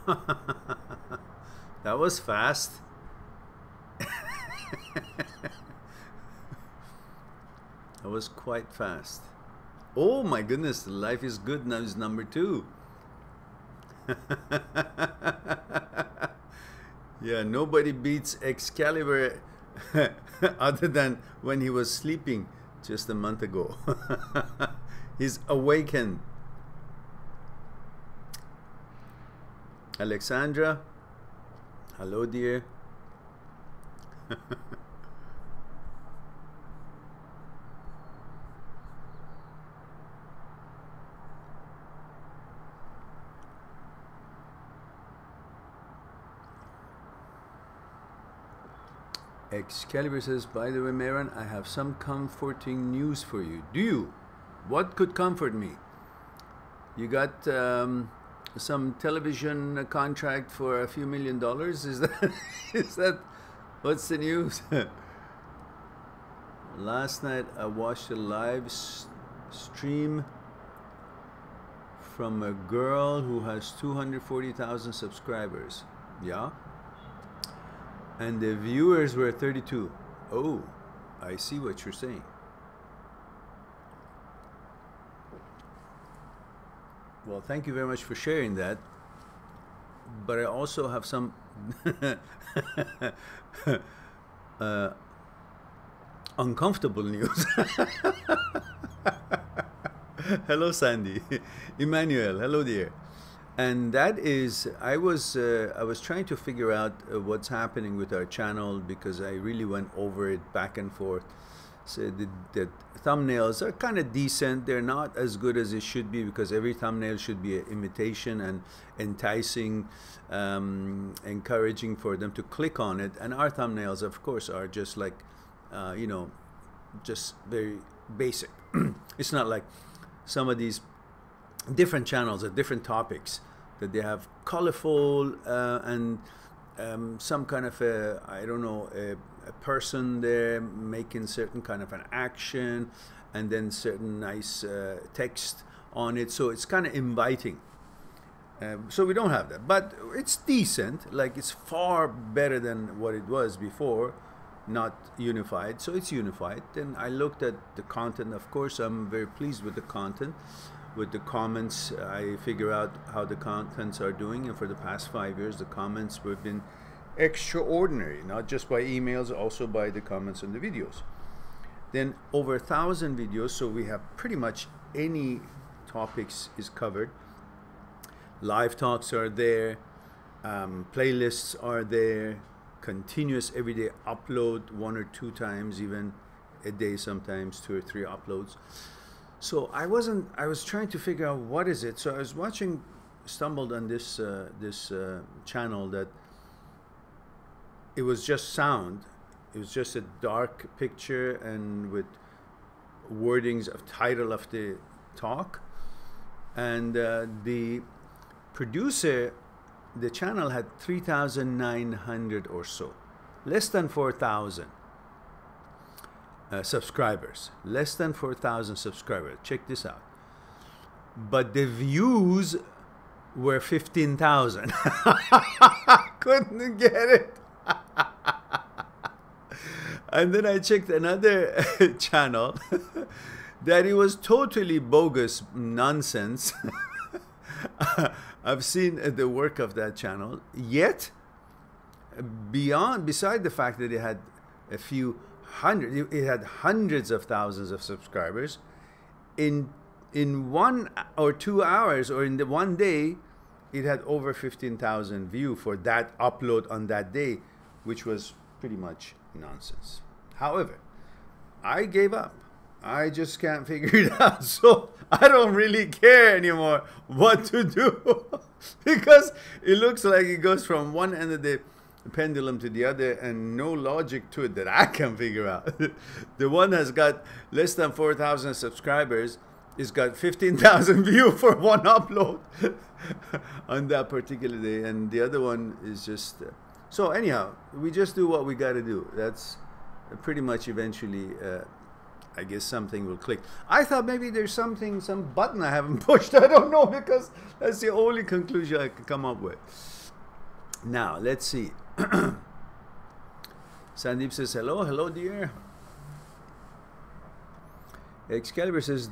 That was fast. That was quite fast. Oh my goodness, life is good now is number 2. Yeah, nobody beats Excalibur other than when he was sleeping just a month ago. He's awakened. Alexandra, hello dear. Excalibur says, by the way, Mehran, I have some comforting news for you. Do you? What could comfort me? You got some television contract for a few $1 million? Is that what's the news? Last night I watched a live stream from a girl who has 240,000 subscribers. Yeah? And the viewers were 32. Oh, I see what you're saying. Well, thank you very much for sharing that. But I also have some uncomfortable news. Hello, Sandy. Emmanuel, hello dear. And that is, I was trying to figure out what's happening with our channel, because I really went over it back and forth. So the thumbnails are kind of decent. They're not as good as it should be, because every thumbnail should be an imitation and enticing, encouraging for them to click on it. And our thumbnails, of course, are just like, you know, just very basic. It's not like some of these different channels at different topics that they have colorful and some kind of a, I don't know, a person there making certain kind of an action, and then certain nice text on it, so it's kind of inviting. So we don't have that, but it's decent. Like, it's far better than what it was before. Not unified, so it's unified. Then I looked at the content. Of course, I'm very pleased with the content. With the comments, I figure out how the contents are doing, and for the past 5 years, the comments have been extraordinary, not just by emails, also by the comments on the videos. Then over 1,000 videos, so we have pretty much any topics is covered. Live talks are there, playlists are there, continuous everyday upload, 1 or 2 times, even a day, sometimes 2 or 3 uploads. So I was trying to figure out what is it. So I was stumbled on this channel that it was just sound. It was just a dark picture and with wordings of title of the talk. And the producer, the channel had 3,900 or so, less than 4,000. Subscribers, less than 4,000 subscribers. Check this out. But the views were 15,000. Couldn't get it. And then I checked another channel that it was totally bogus nonsense. I've seen the work of that channel. Yet, beside the fact that it had a few hundred, it had hundreds of thousands of subscribers. In 1 or 2 hours, or in the one day, it had over 15,000 views for that upload on that day, which was pretty much nonsense. However, I gave up. I just can't figure it out. So I don't really care anymore what to do because it looks like it goes from one end of the pendulum to the other and no logic to it that I can figure out. The one has got less than 4,000 subscribers. It's got 15,000 views for one upload on that particular day, and the other one is just so anyhow, we just do what we got to do. That's pretty much eventually I guess something will click. I thought maybe there's some button I haven't pushed. I don't know, because that's the only conclusion I could come up with. Now, let's see. Sandeep says, hello dear. Excalibur says,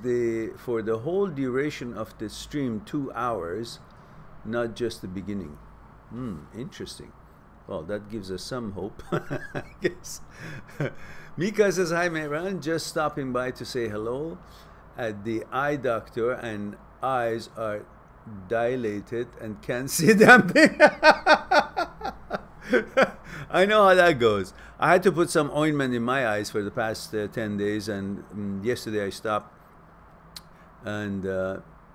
for the whole duration of the stream, 2 hours, not just the beginning. Interesting. Well, that gives us some hope, I guess. Mika says, hi Mehran, just stopping by to say hello at the eye doctor, and eyes are dilated and can't see a damn thing. I know how that goes. I had to put some ointment in my eyes for the past 10 days, and yesterday I stopped. And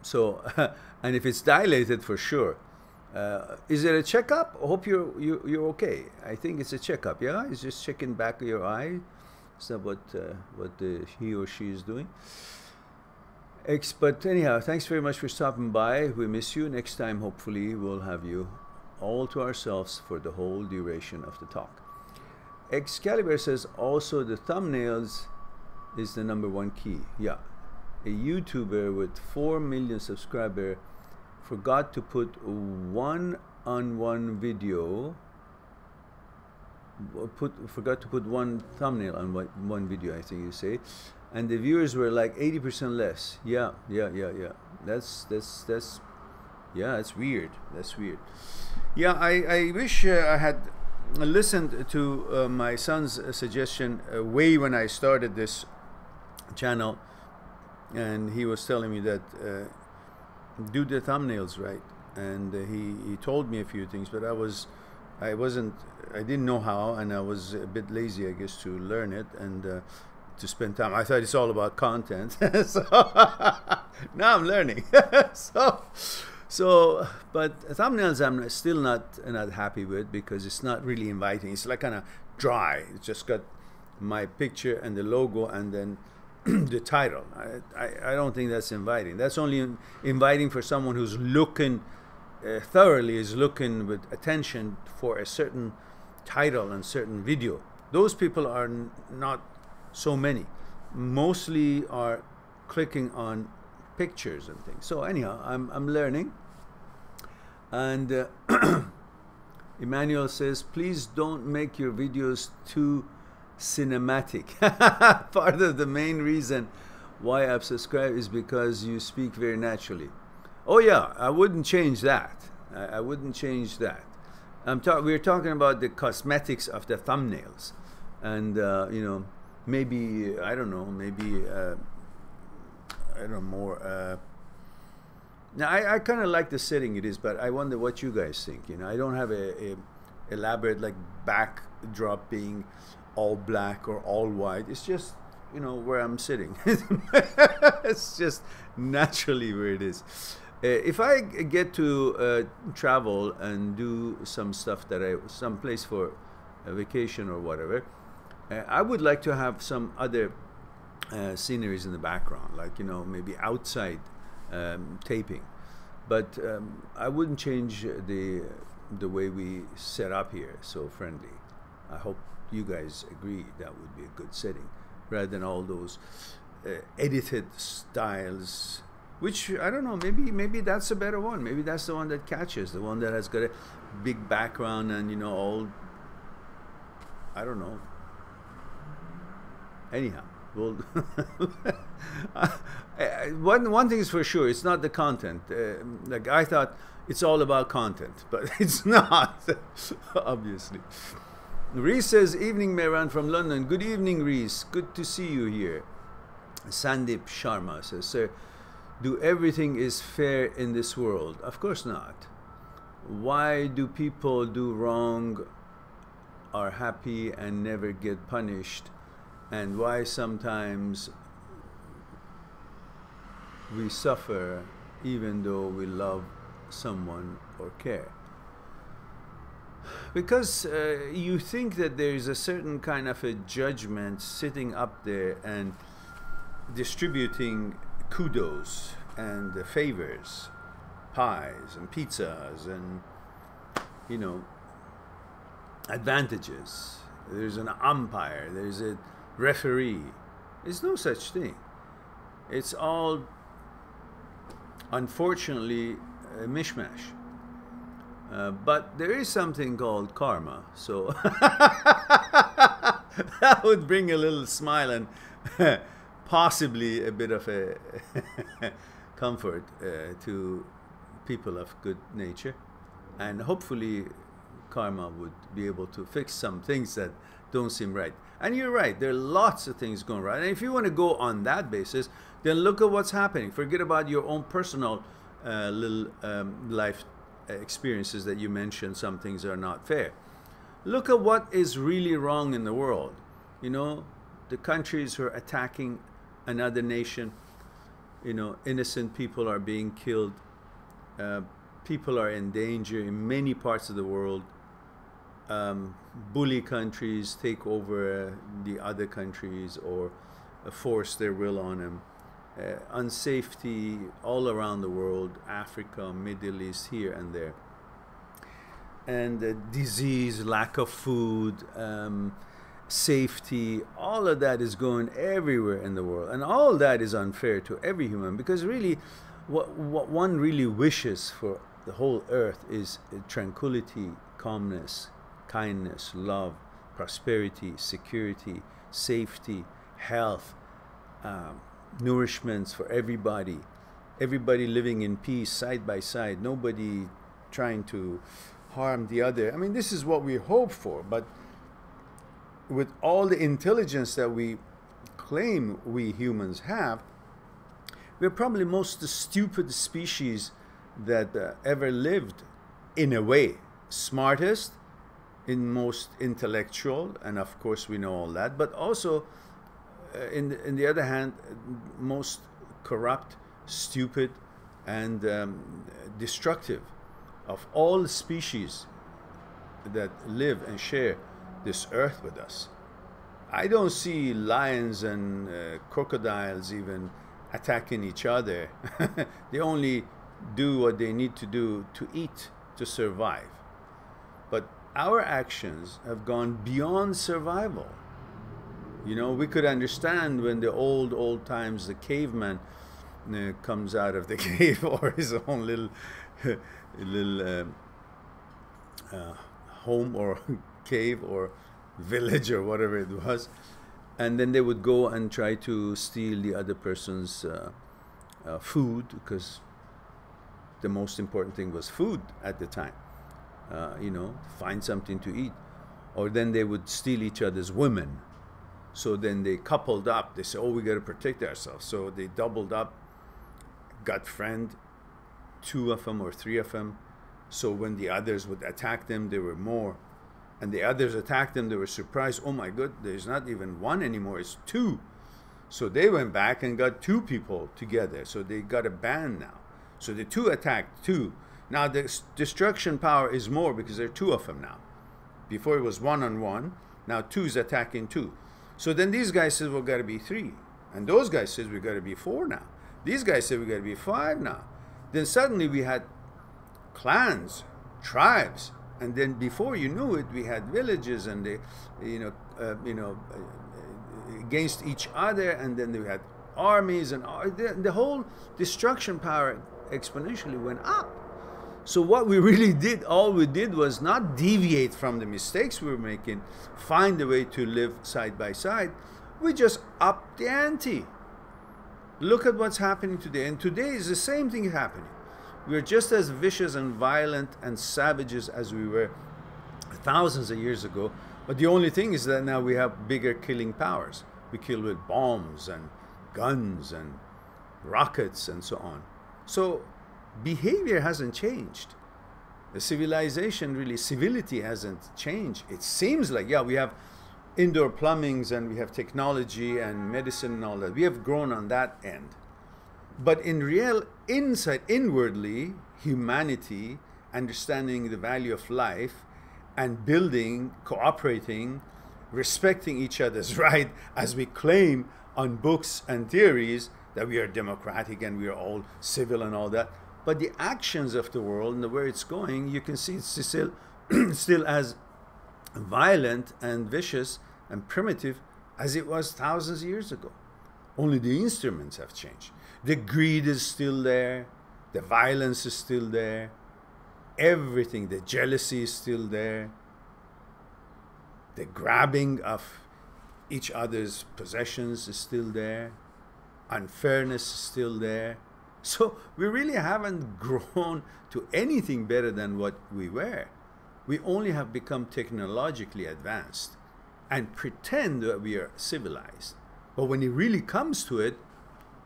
so, and if it's dilated, for sure. Is it a checkup? I hope you're okay. I think it's a checkup. Yeah, it's just checking back of your eye. Is that what he or she is doing? But anyhow, thanks very much for stopping by. We miss you. Next time, hopefully, we'll have you all to ourselves for the whole duration of the talk. Excalibur says, also the thumbnails is the #1 key. Yeah, a YouTuber with 4 million subscribers forgot to put one-on-one video. Forgot to put one thumbnail on one video, I think you say, and the viewers were like 80% less. Yeah. That's yeah, that's weird. That's weird. Yeah, I wish I had listened to my son's suggestion way when I started this channel, and he was telling me that do the thumbnails right, and he told me a few things, but I didn't know how, and I was a bit lazy, I guess, to learn it and to spend time. I thought it's all about content. So now I'm learning. So but thumbnails I'm still not happy with, because it's not really inviting. It's like kind of dry. It's just got my picture and the logo and then the title. I don't think that's inviting. That's only inviting for someone who's looking thoroughly, is looking with attention for a certain title and certain video. Those people are not so many. Mostly are clicking on pictures and things. So anyhow, I'm learning. And Emmanuel says, please don't make your videos too cinematic. Part of the main reason why I've subscribed is because you speak very naturally. Oh yeah, I wouldn't change that. I wouldn't change that. We're talking about the cosmetics of the thumbnails, and you know, maybe I don't know, maybe I don't know, more. Now I kind of like the setting it is, but I wonder what you guys think. You know, I don't have a elaborate like backdrop being all black or all white. It's just, you know, where I'm sitting. It's just naturally where it is. If I get to travel and do some stuff that some place for a vacation or whatever, I would like to have some other sceneries in the background, like, you know, maybe outside taping. But I wouldn't change the way we set up here, so friendly. I hope you guys agree that would be a good setting, rather than all those edited styles, which I don't know, maybe that's a better one. Maybe that's the one that catches, the one that has got a big background and, you know, all, I don't know. Anyhow, well, one thing is for sure, it's not the content. Like I thought it's all about content, but it's not, obviously. Reese says, evening Mehran from London. Good evening, Reese. Good to see you here. Sandeep Sharma says, sir, do everything is fair in this world? Of course not. Why do people do wrong, are happy and never get punished? And why sometimes we suffer even though we love someone or care? Because you think that there is a certain kind of a judgment sitting up there and distributing kudos and favors, pies and pizzas and, you know, advantages. There's an umpire, there's a referee. There's no such thing. It's all, unfortunately, a mishmash. But there is something called karma. So that would bring a little smile and possibly a bit of a comfort to people of good nature. And hopefully karma would be able to fix some things that don't seem right. And you're right, there are lots of things going right. And if you want to go on that basis, then look at what's happening. Forget about your own personal little life experiences that you mentioned. Some things are not fair. Look at what is really wrong in the world. You know, the countries who are attacking another nation, you know, innocent people are being killed. People are in danger in many parts of the world. Bully countries take over the other countries or force their will on them. Unsafety all around the world, Africa, Middle East, here and there. And disease, lack of food, safety, all of that is going everywhere in the world. And all that is unfair to every human, because really what one really wishes for the whole earth is tranquility, calmness, kindness, love, prosperity, security, safety, health, nourishments for everybody, everybody living in peace side by side, nobody trying to harm the other. I mean, this is what we hope for, but with all the intelligence that we claim we humans have, we're probably most the stupid species that ever lived, in a way. Smartest, in most intellectual, and of course we know all that, but also in the other hand, most corrupt, stupid, and destructive of all the species that live and share this earth with us. I don't see lions and crocodiles even attacking each other. They only do what they need to do to eat, to survive. But our actions have gone beyond survival. You know, we could understand when the old times, the caveman comes out of the cave or his own little home or cave or village or whatever it was, and then they would go and try to steal the other person's food, because the most important thing was food at the time. You know, find something to eat. Or then they would steal each other's women. So then they coupled up. They said, oh, we got to protect ourselves. So they doubled up, got friend, 2 of them or 3 of them. So when the others would attack them, there were more. And the others attacked them, they were surprised. Oh my God, there's not even 1 anymore, it's 2. So they went back and got 2 people together. So they got a band now. So the 2 attacked 2. Now the destruction power is more because there are 2 of them now. Before it was 1-on-1, now 2 is attacking 2. So then these guys said, well, got to be 3. And those guys said, we got to be 4 now. These guys said, we got to be 5 now. Then suddenly we had clans, tribes. And then before you knew it, we had villages, and they, against each other. And then we had armies, and the whole destruction power exponentially went up. So what we really did, all we did was not deviate from the mistakes we were making, find a way to live side by side. We just upped the ante. Look at what's happening today. And today is the same thing happening. We're just as vicious and violent and savages as we were thousands of years ago. But the only thing is that now we have bigger killing powers. We kill with bombs and guns and rockets and so on. So behavior hasn't changed. The civilization, really, civility hasn't changed. It seems like, yeah, we have indoor plumbings and we have technology and medicine and all that. We have grown on that end. But in real insight, inwardly, humanity, understanding the value of life and building, cooperating, respecting each other's right, as we claim on books and theories that we are democratic and we are all civil and all that. But the actions of the world and where it's going, you can see it's still, still as violent and vicious and primitive as it was thousands of years ago. Only the instruments have changed. The greed is still there. The violence is still there. Everything, the jealousy is still there. The grabbing of each other's possessions is still there. Unfairness is still there. So we really haven't grown to anything better than what we were. We only have become technologically advanced and pretend that we are civilized. But when it really comes to it,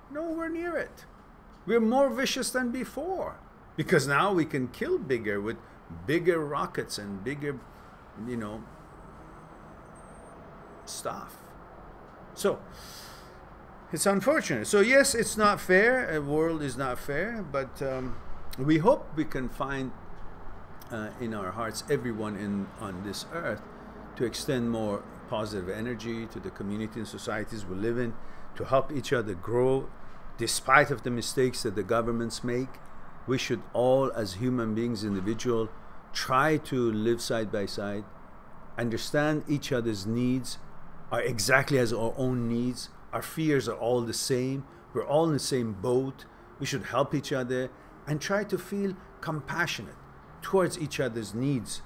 nowhere near it. We're more vicious than before because now we can kill bigger with bigger rockets and bigger, you know, stuff. So it's unfortunate. So yes, it's not fair. A world is not fair, but we hope we can find in our hearts, everyone on this earth, to extend more positive energy to the community and societies we live in, to help each other grow. Despite of the mistakes that the governments make, we should all, as human beings, individual, try to live side by side, understand each other's needs are exactly as our own needs. Our fears are all the same. We're all in the same boat. We should help each other and try to feel compassionate towards each other's needs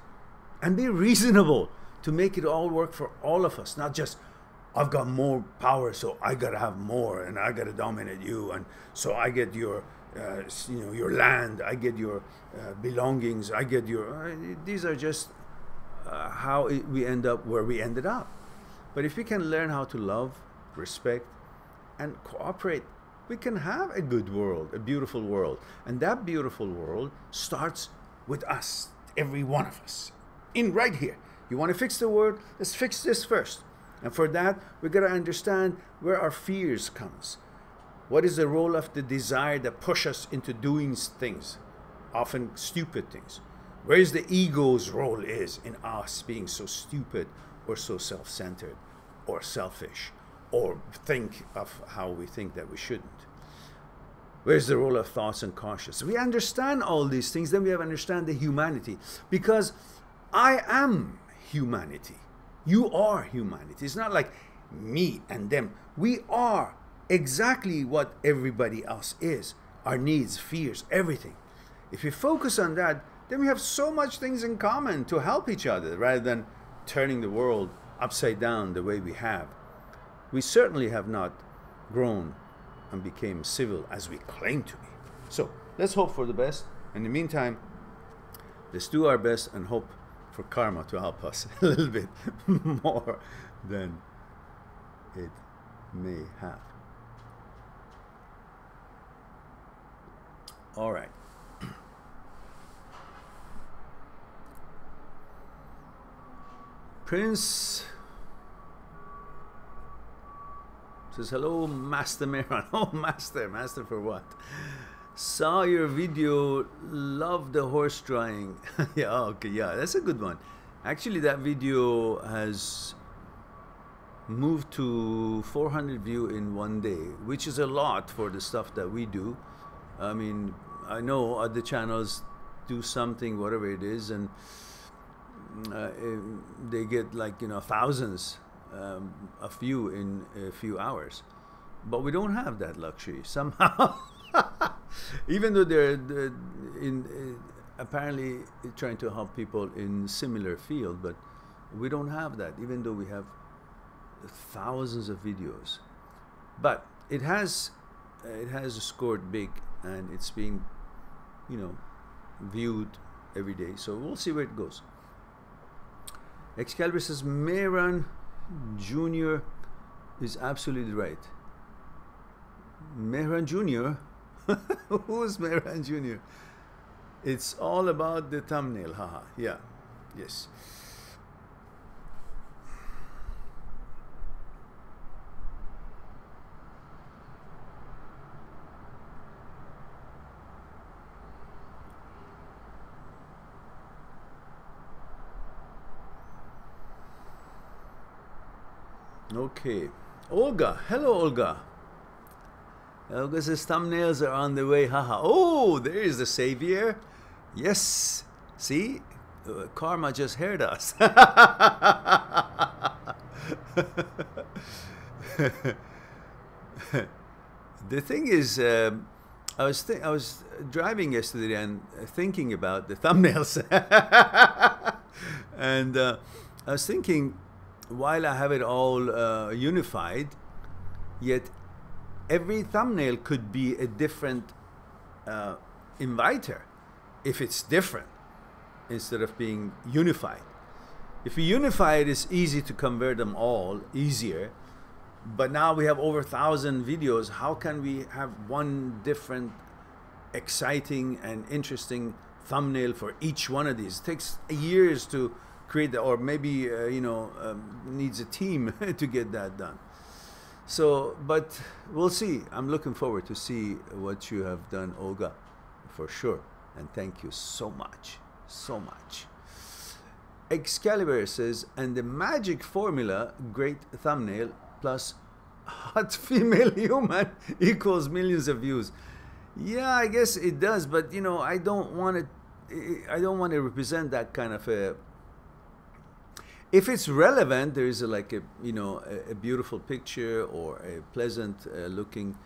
and be reasonable to make it all work for all of us, not just I've got more power, so I gotta have more, and I gotta dominate you, and so I get your, you know, your land, I get your belongings, I get your. These are just how we end up where we ended up. But if we can learn how to love, respect, and cooperate, we can have a good world, a beautiful world, and that beautiful world starts with us, every one of us, in right here. You want to fix the world? Let's fix this first. And for that, we've got to understand where our fears comes. What is the role of the desire that push us into doing things, often stupid things? Where is the ego's role is in us being so stupid or so self-centered or selfish or think of how we think that we shouldn't? Where's the role of thoughts and conscience? We understand all these things, then we have to understand the humanity. Because I am humanity. You are humanity. It's not like me and them. We are exactly what everybody else is. Our needs, fears, everything. If we focus on that, then we have so much things in common to help each other rather than turning the world upside down the way we have. We certainly have not grown and became civil as we claim to be. So let's hope for the best. In the meantime, let's do our best and hope for karma to help us a little bit more than it may have. All right. Prince says, hello, Master Mehran. Oh, Master for what? Saw your video, love the horse drawing. Yeah, okay, yeah, that's a good one. Actually, that video has moved to 400 views in one day, which is a lot for the stuff that we do. I mean, I know other channels do something, whatever it is, and they get like, you know, thousands of views in a few hours. But we don't have that luxury somehow. Even though they're apparently trying to help people in similar field, but we don't have that, even though we have thousands of videos. But it has scored big, and it's being, you know, viewed every day. So we'll see where it goes. Excalibur says Mehran Jr. is absolutely right. Mehran Jr. Who's Mehran Jr.? It's all about the thumbnail, haha. Yeah, yes. Okay. Olga. Hello, Olga. Olga says thumbnails are on the way. Haha. Oh, there is the savior. Yes. See? Karma just heard us. The thing is, I was driving yesterday and thinking about the thumbnails, and I was thinking, while I have it all unified, yet every thumbnail could be a different inviter if it's different instead of being unified. If we unify it, it's easy to convert them all, easier. But now we have over 1,000 videos. How can we have one different, exciting and interesting thumbnail for each one of these? It takes years to create that, or maybe needs a team to get that done. So, but we'll see. I'm looking forward to see what you have done, Olga, for sure. And thank you so much, so much. Excalibur says, and the magic formula, great thumbnail plus hot female human equals millions of views. Yeah, I guess it does, but I don't want to represent that kind of a. If it's relevant, there is a beautiful picture or a pleasant looking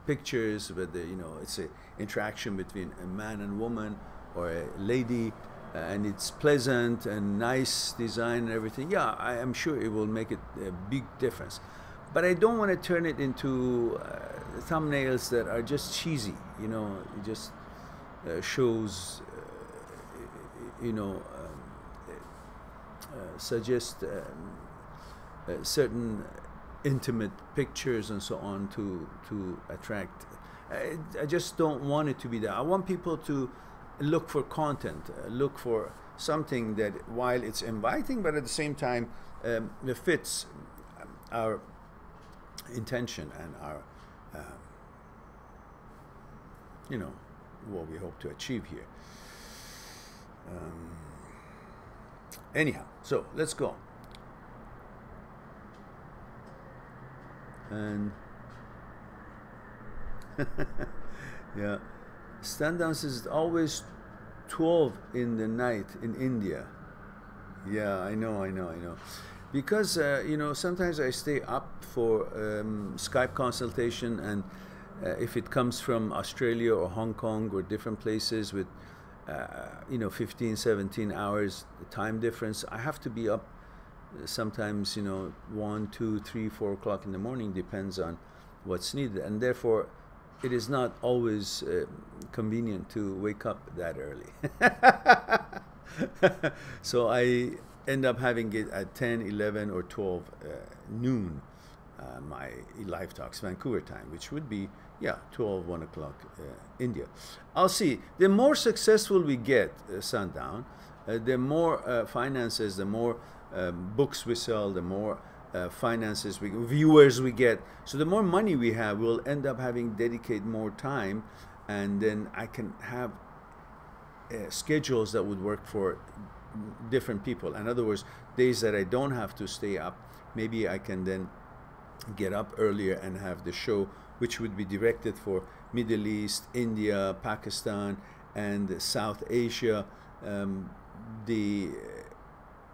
pictures with it's an interaction between a man and woman or a lady, and it's pleasant and nice design and everything. Yeah, I am sure it will make it a big difference. But I don't want to turn it into thumbnails that are just cheesy. It just shows, suggest certain intimate pictures and so on to attract. I just don't want it to be that. I want people to look for content, look for something that, while it's inviting, but at the same time it fits our intention and our, what we hope to achieve here. Anyhow, so let's go. And yeah. Stand down says always 12 in the night in India. Yeah, I know. Because, sometimes I stay up for Skype consultation, and if it comes from Australia or Hong Kong or different places with, 15, 17 hours time difference, I have to be up sometimes, 1, 2, 3, 4 o'clock in the morning, depends on what's needed. And therefore, it is not always convenient to wake up that early. So I end up having it at 10, 11, or 12 noon, my Live Talks Vancouver time, which would be, 12, 1 o'clock India. I'll see. The more successful we get, Sundown, the more finances, the more books we sell, the more finances, viewers we get. So the more money we have, we'll end up having dedicate more time, and then I can have schedules that would work for different people. In other words, days that I don't have to stay up, maybe I can then get up earlier and have the show, which would be directed for Middle East, India, Pakistan, and South Asia, the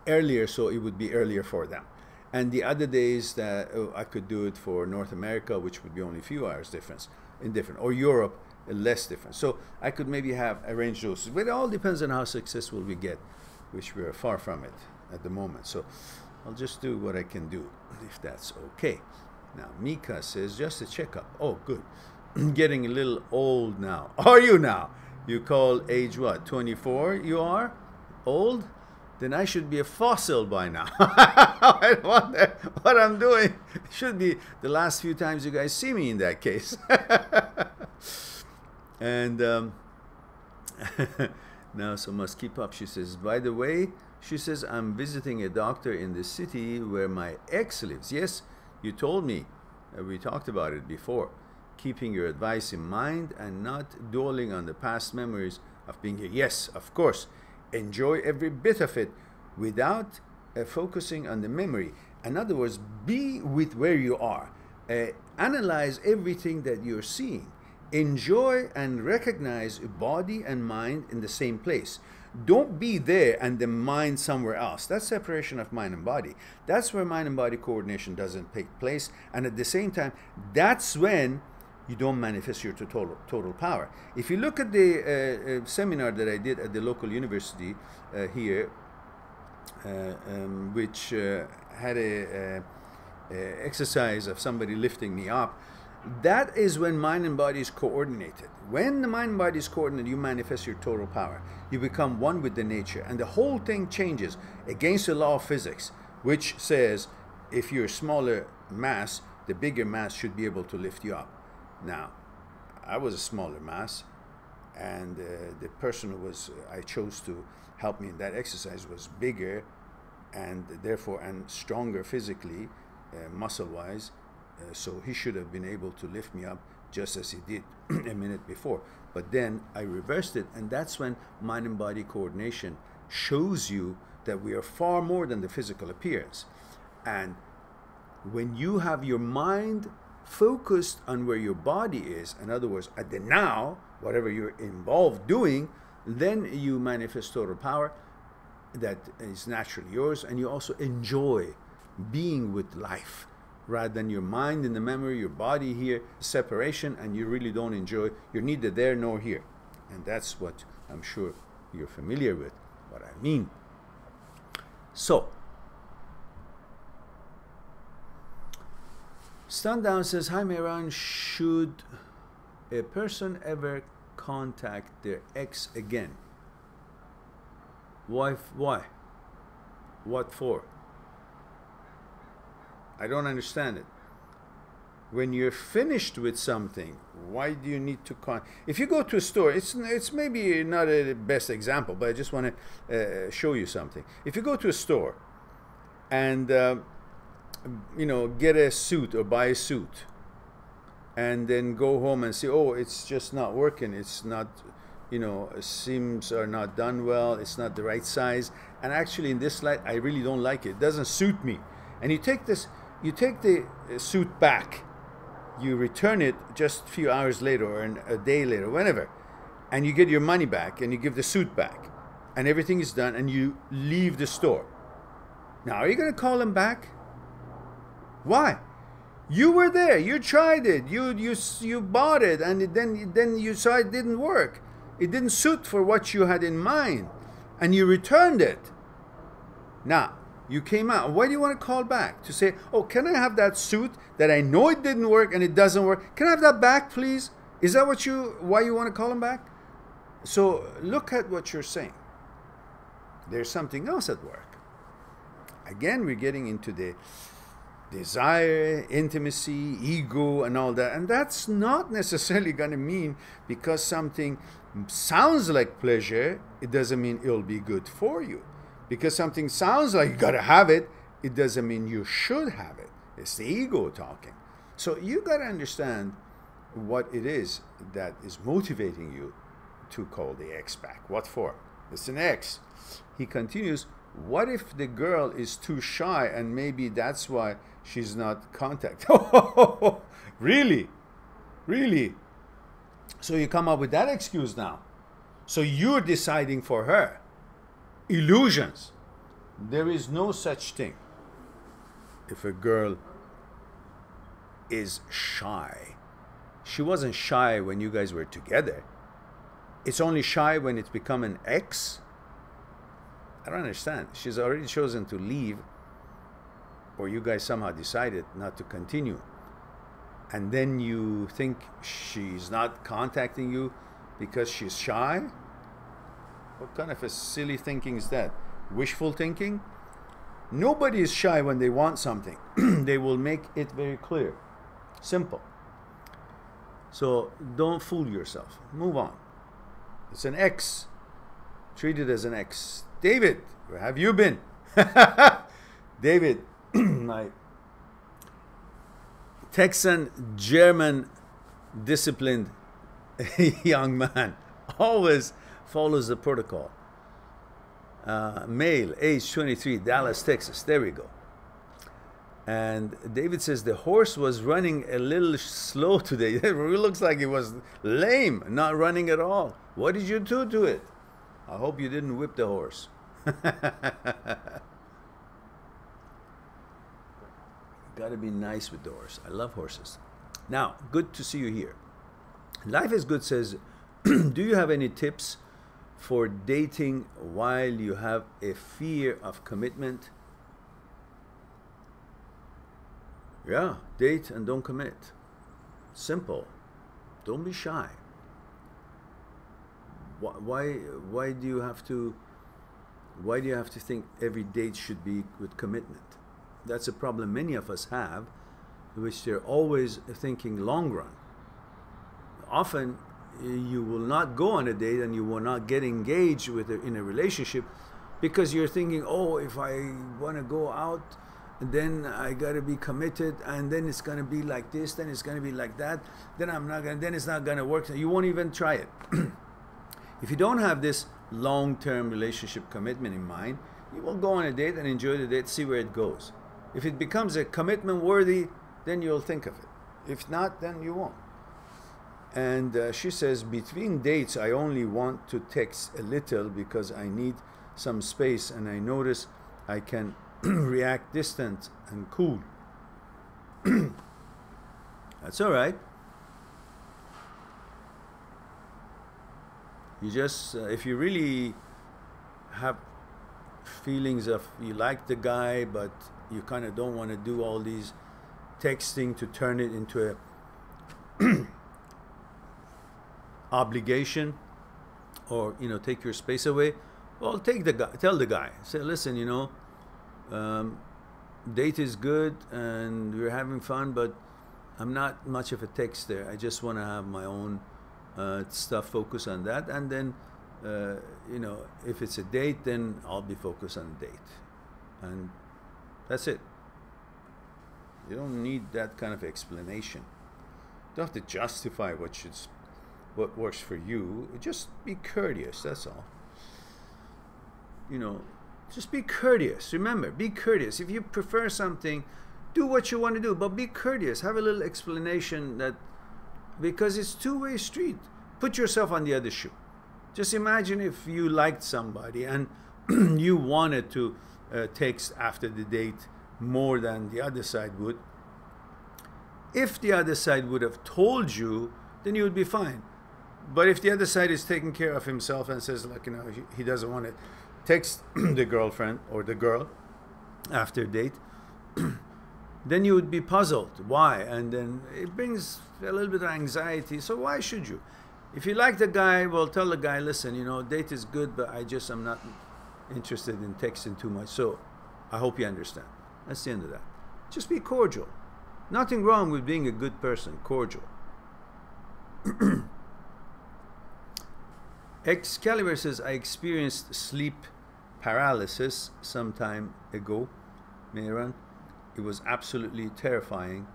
earlier, so it would be earlier for them. And the other days that I could do it for North America, which would be only a few hours difference, or Europe, less difference. So I could maybe have arranged those. But it all depends on how successful we get, which we are far from it at the moment. So I'll just do what I can do, if that's okay. Now, Mika says, just a checkup. Oh, good. Getting a little old now. Are you now? You call age what? 24 you are? Old? Then I should be a fossil by now. I wonder what I'm doing. It should be the last few times you guys see me in that case. And now, so must keep up. She says, by the way, she says, I'm visiting a doctor in the city where my ex lives. Yes, you told me. We talked about it before. Keeping your advice in mind and not dwelling on the past memories of being here. Yes, of course. Enjoy every bit of it without focusing on the memory. In other words, be with where you are. Analyze everything that you're seeing. Enjoy and recognize body and mind in the same place. Don't be there and the mind somewhere else. That's separation of mind and body. That's where mind and body coordination doesn't take place. And at the same time, that's when you don't manifest your total power. If you look at the seminar that I did at the local university here, which had a exercise of somebody lifting me up, that is when mind and body is coordinated. When the mind and body is coordinated, you manifest your total power. You become one with the nature, and the whole thing changes against the law of physics, which says if you're a smaller mass, the bigger mass should be able to lift you up. Now, I was a smaller mass, and the person who I chose to help me in that exercise was bigger, and therefore and stronger physically, muscle-wise. So he should have been able to lift me up just as he did a minute before. But then I reversed it, and that's when mind and body coordination shows you that we are far more than the physical appearance. And when you have your mind focused on where your body is, in other words, at the now, whatever you're involved doing, then you manifest total power that is naturally yours, and you also enjoy being with life, rather than your mind in the memory, your body here, separation, and you really don't enjoy. You're neither there nor here. And that's what I'm sure you're familiar with, what I mean. So, Sundown says, hi Mehran, should a person ever contact their ex again? Why? What for? I don't understand it. When you're finished with something, why do you need to if you go to a store, it's maybe not the best example, but I just want to show you something. If you go to a store and you know, get a suit or buy a suit, and then go home and say, oh, it's just not working, it's not, you know, seams are not done well, it's not the right size, and actually in this light I really don't like it, it doesn't suit me, and you take the suit back, you return it just a few hours later or a day later, whenever, and you get your money back and you give the suit back and everything is done and you leave the store. Now, are you going to call them back? Why? You were there, you tried it, you bought it, and then you saw it didn't work. It didn't suit for what you had in mind, and you returned it. Now, you came out. Why do you want to call back? To say, oh, can I have that suit that I know it didn't work and it doesn't work? Can I have that back, please? Is that why you want to call them back? So look at what you're saying. There's something else at work. Again, we're getting into the desire, intimacy, ego, and all that. And that's not necessarily going to mean because something sounds like pleasure, it doesn't mean it'll be good for you. Because something sounds like you got to have it, it doesn't mean you should have it. It's the ego talking. So you got to understand what it is that is motivating you to call the ex back. What for? It's an ex. He continues, what if the girl is too shy and maybe that's why she's not contacted? Really? Really? So you come up with that excuse now. So you're deciding for her. Illusions. There is no such thing. If a girl is shy, she wasn't shy when you guys were together. It's only shy when it's become an ex. I don't understand. She's already chosen to leave, or you guys somehow decided not to continue. And then you think she's not contacting you because she's shy? What kind of a silly thinking is that? Wishful thinking? Nobody is shy when they want something. They will make it very clear. Simple. So don't fool yourself. Move on. It's an ex. Treat it as an ex. David, where have you been? David, my Texan, German, disciplined young man, always follows the protocol. Male, age 23, Dallas, Texas. There we go. And David says the horse was running a little slow today. It looks like it was lame, not running at all. What did you do to it? I hope you didn't whip the horse. Gotta be nice with the horse. I love horses. Now, good to see you here. Life is Good says, do you have any tips for dating while you have a fear of commitment? Yeah, date and don't commit. Simple. Don't be shy. Why do you have to think every date should be with commitment? That's a problem many of us have, which they're always thinking long run. Often you will not go on a date and you will not get engaged in a relationship because you're thinking, oh, if I want to go out, then I got to be committed, and then it's going to be like this, then it's going to be like that, then it's not going to work. You won't even try it. If you don't have this long-term relationship commitment in mind, you will go on a date and enjoy the date, see where it goes. If it becomes a commitment worthy, then you'll think of it. If not, then you won't. And she says, between dates, I only want to text a little because I need some space, and I notice I can react distant and cool. That's all right. You just, if you really have feelings of you like the guy, but you kind of don't want to do all these texting to turn it into a obligation, or take your space away, well, tell the guy, say, listen, date is good and we're having fun, but I'm not much of a texter. I just want to have my own stuff, focus on that, and then if it's a date, then I'll be focused on the date, and that's it. You don't need that kind of explanation. You don't have to justify what works for you. Just be courteous, that's all. Just be courteous. Remember, be courteous. If you prefer something, do what you want to do, but be courteous. Have a little explanation, that because it's two-way street. Put yourself on the other shoe. Just imagine if you liked somebody and you wanted to text after the date more than the other side would. If the other side would have told you, then you would be fine. But if the other side is taking care of himself and says, like, he doesn't want to text the girlfriend or the girl after a date, then you would be puzzled. Why? And then it brings a little bit of anxiety. So why should you? If you like the guy, well, tell the guy, listen, date is good, but I'm not interested in texting too much. So I hope you understand. That's the end of that. Just be cordial. Nothing wrong with being a good person, cordial. Excalibur says, I experienced sleep paralysis some time ago, Mehran. It was absolutely terrifying.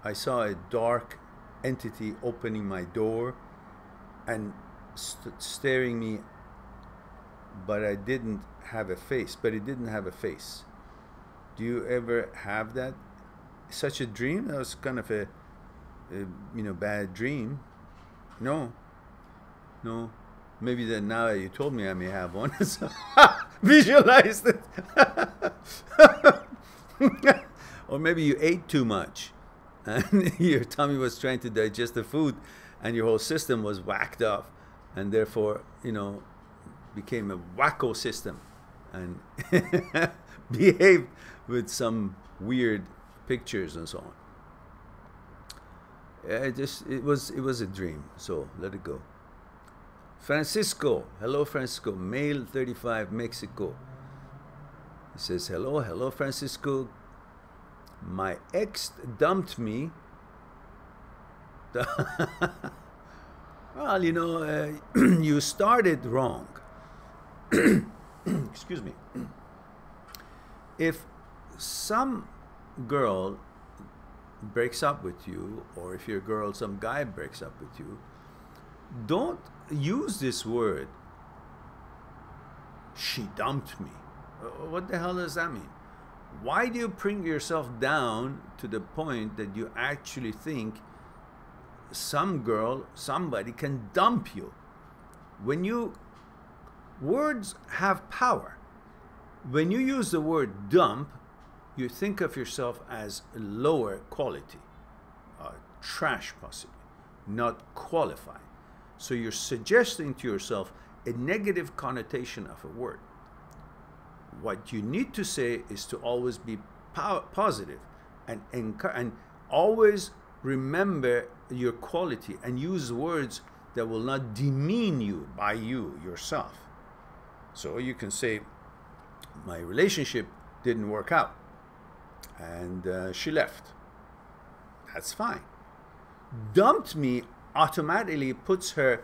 I saw a dark entity opening my door and staring me, but it didn't have a face. Do you ever have that? Such a dream? That was kind of a bad dream. No. Maybe that now that you told me, I may have one. So visualized it. Or maybe you ate too much and your tummy was trying to digest the food and your whole system was whacked off, and therefore, became a wacko system and behaved with some weird pictures and so on. It was a dream, so let it go. Francisco, hello Francisco, male 35, Mexico. He says, hello Francisco. My ex dumped me. Well, you started wrong. Excuse me. If some girl breaks up with you, or if your girl, some guy breaks up with you, don't use this word, she dumped me. What the hell does that mean? Why do you bring yourself down to the point that you actually think some girl, somebody can dump you? Words have power. When you use the word dump, you think of yourself as lower quality, trash possibly, not qualified. So you're suggesting to yourself a negative connotation of a word. What you need to say is to always be positive and always remember your quality and use words that will not demean you by you yourself. So you can say, my relationship didn't work out and she left. That's fine. Dumped me automatically puts her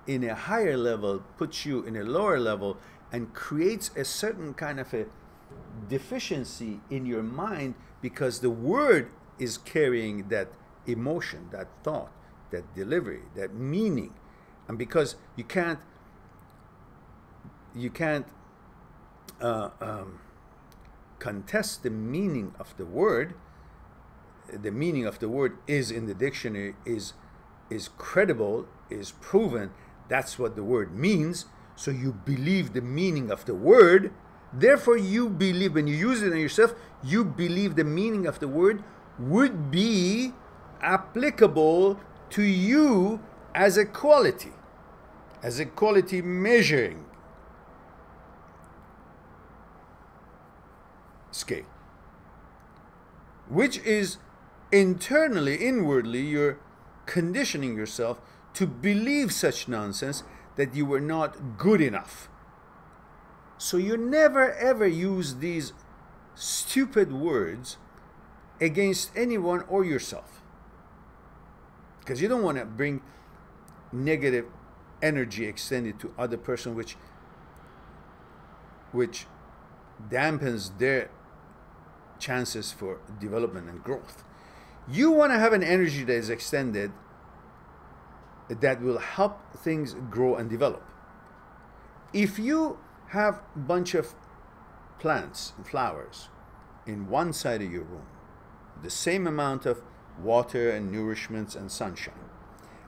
in a higher level, puts you in a lower level, and creates a certain kind of a deficiency in your mind because the word is carrying that emotion, that thought, that delivery, that meaning. And because you can't contest the meaning of the word. The meaning of the word is in the dictionary, is credible, is proven. That's what the word means. So you believe the meaning of the word. Therefore, you believe, when you use it on yourself, you believe the meaning of the word would be applicable to you as a quality measuring scale, which is internally, inwardly, you're conditioning yourself to believe such nonsense that you were not good enough. So you never ever use these stupid words against anyone or yourself, because you don't want to bring negative energy extended to other person, which dampens their chances for development and growth. You want to have an energy that is extended that will help things grow and develop. If you have a bunch of plants and flowers in one side of your room, the same amount of water and nourishments and sunshine,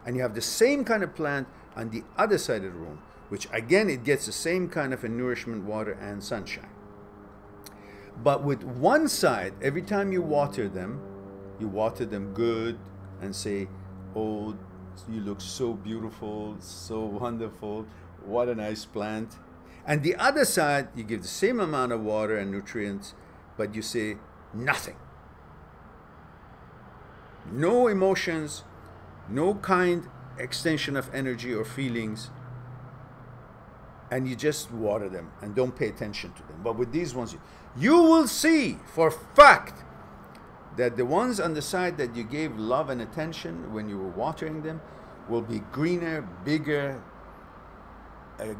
and you have the same kind of plant on the other side of the room, which again, it gets the same kind of a nourishment, water and sunshine. But with one side, every time you water them good and say, oh, you look so beautiful, so wonderful, what a nice plant. And the other side, you give the same amount of water and nutrients, but you say nothing. No emotions, no kind extension of energy or feelings, and you just water them and don't pay attention to them. But with these ones, you will see for fact that the ones on the side that you gave love and attention when you were watering them will be greener, bigger,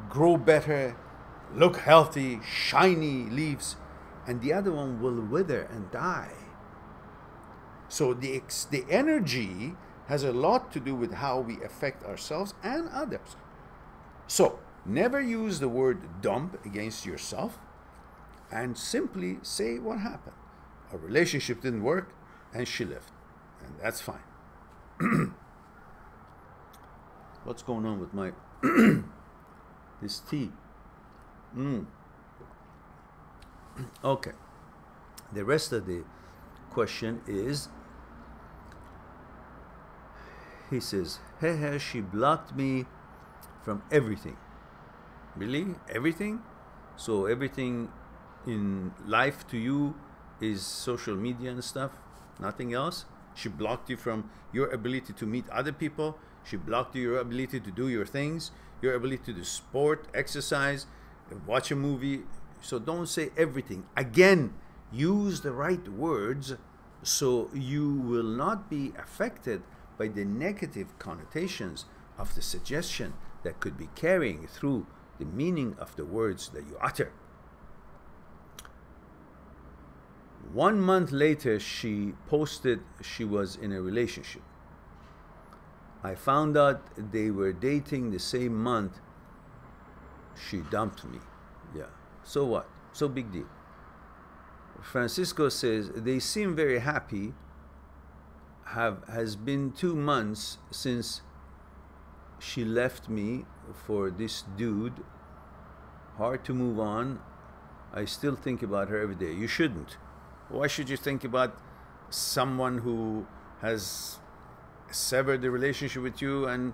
grow better, look healthy, shiny leaves, and the other one will wither and die. So the energy has a lot to do with how we affect ourselves and others. So never use the word dump against yourself, and simply say what happened. A relationship didn't work and she left, and that's fine. What's going on with my this tea? Okay, the rest of the question is, he says, hey, she blocked me from everything. Really? Everything? So everything in life to you is social media and stuff? Nothing else? She blocked you from your ability to meet other people. She blocked your ability to do your things, your ability to do sport, exercise, watch a movie. So don't say everything. Again, use the right words so you will not be affected by the negative connotations of the suggestion that could be carrying through the meaning of the words that you utter. 1 month later, she posted she was in a relationship. I found out they were dating the same month. She dumped me. Yeah. So what? So big deal. Francisco says, they seem very happy. Has been 2 months since she left me for this dude. Hard to move on. I still think about her every day. You shouldn't. Why should you think about someone who has severed the relationship with you and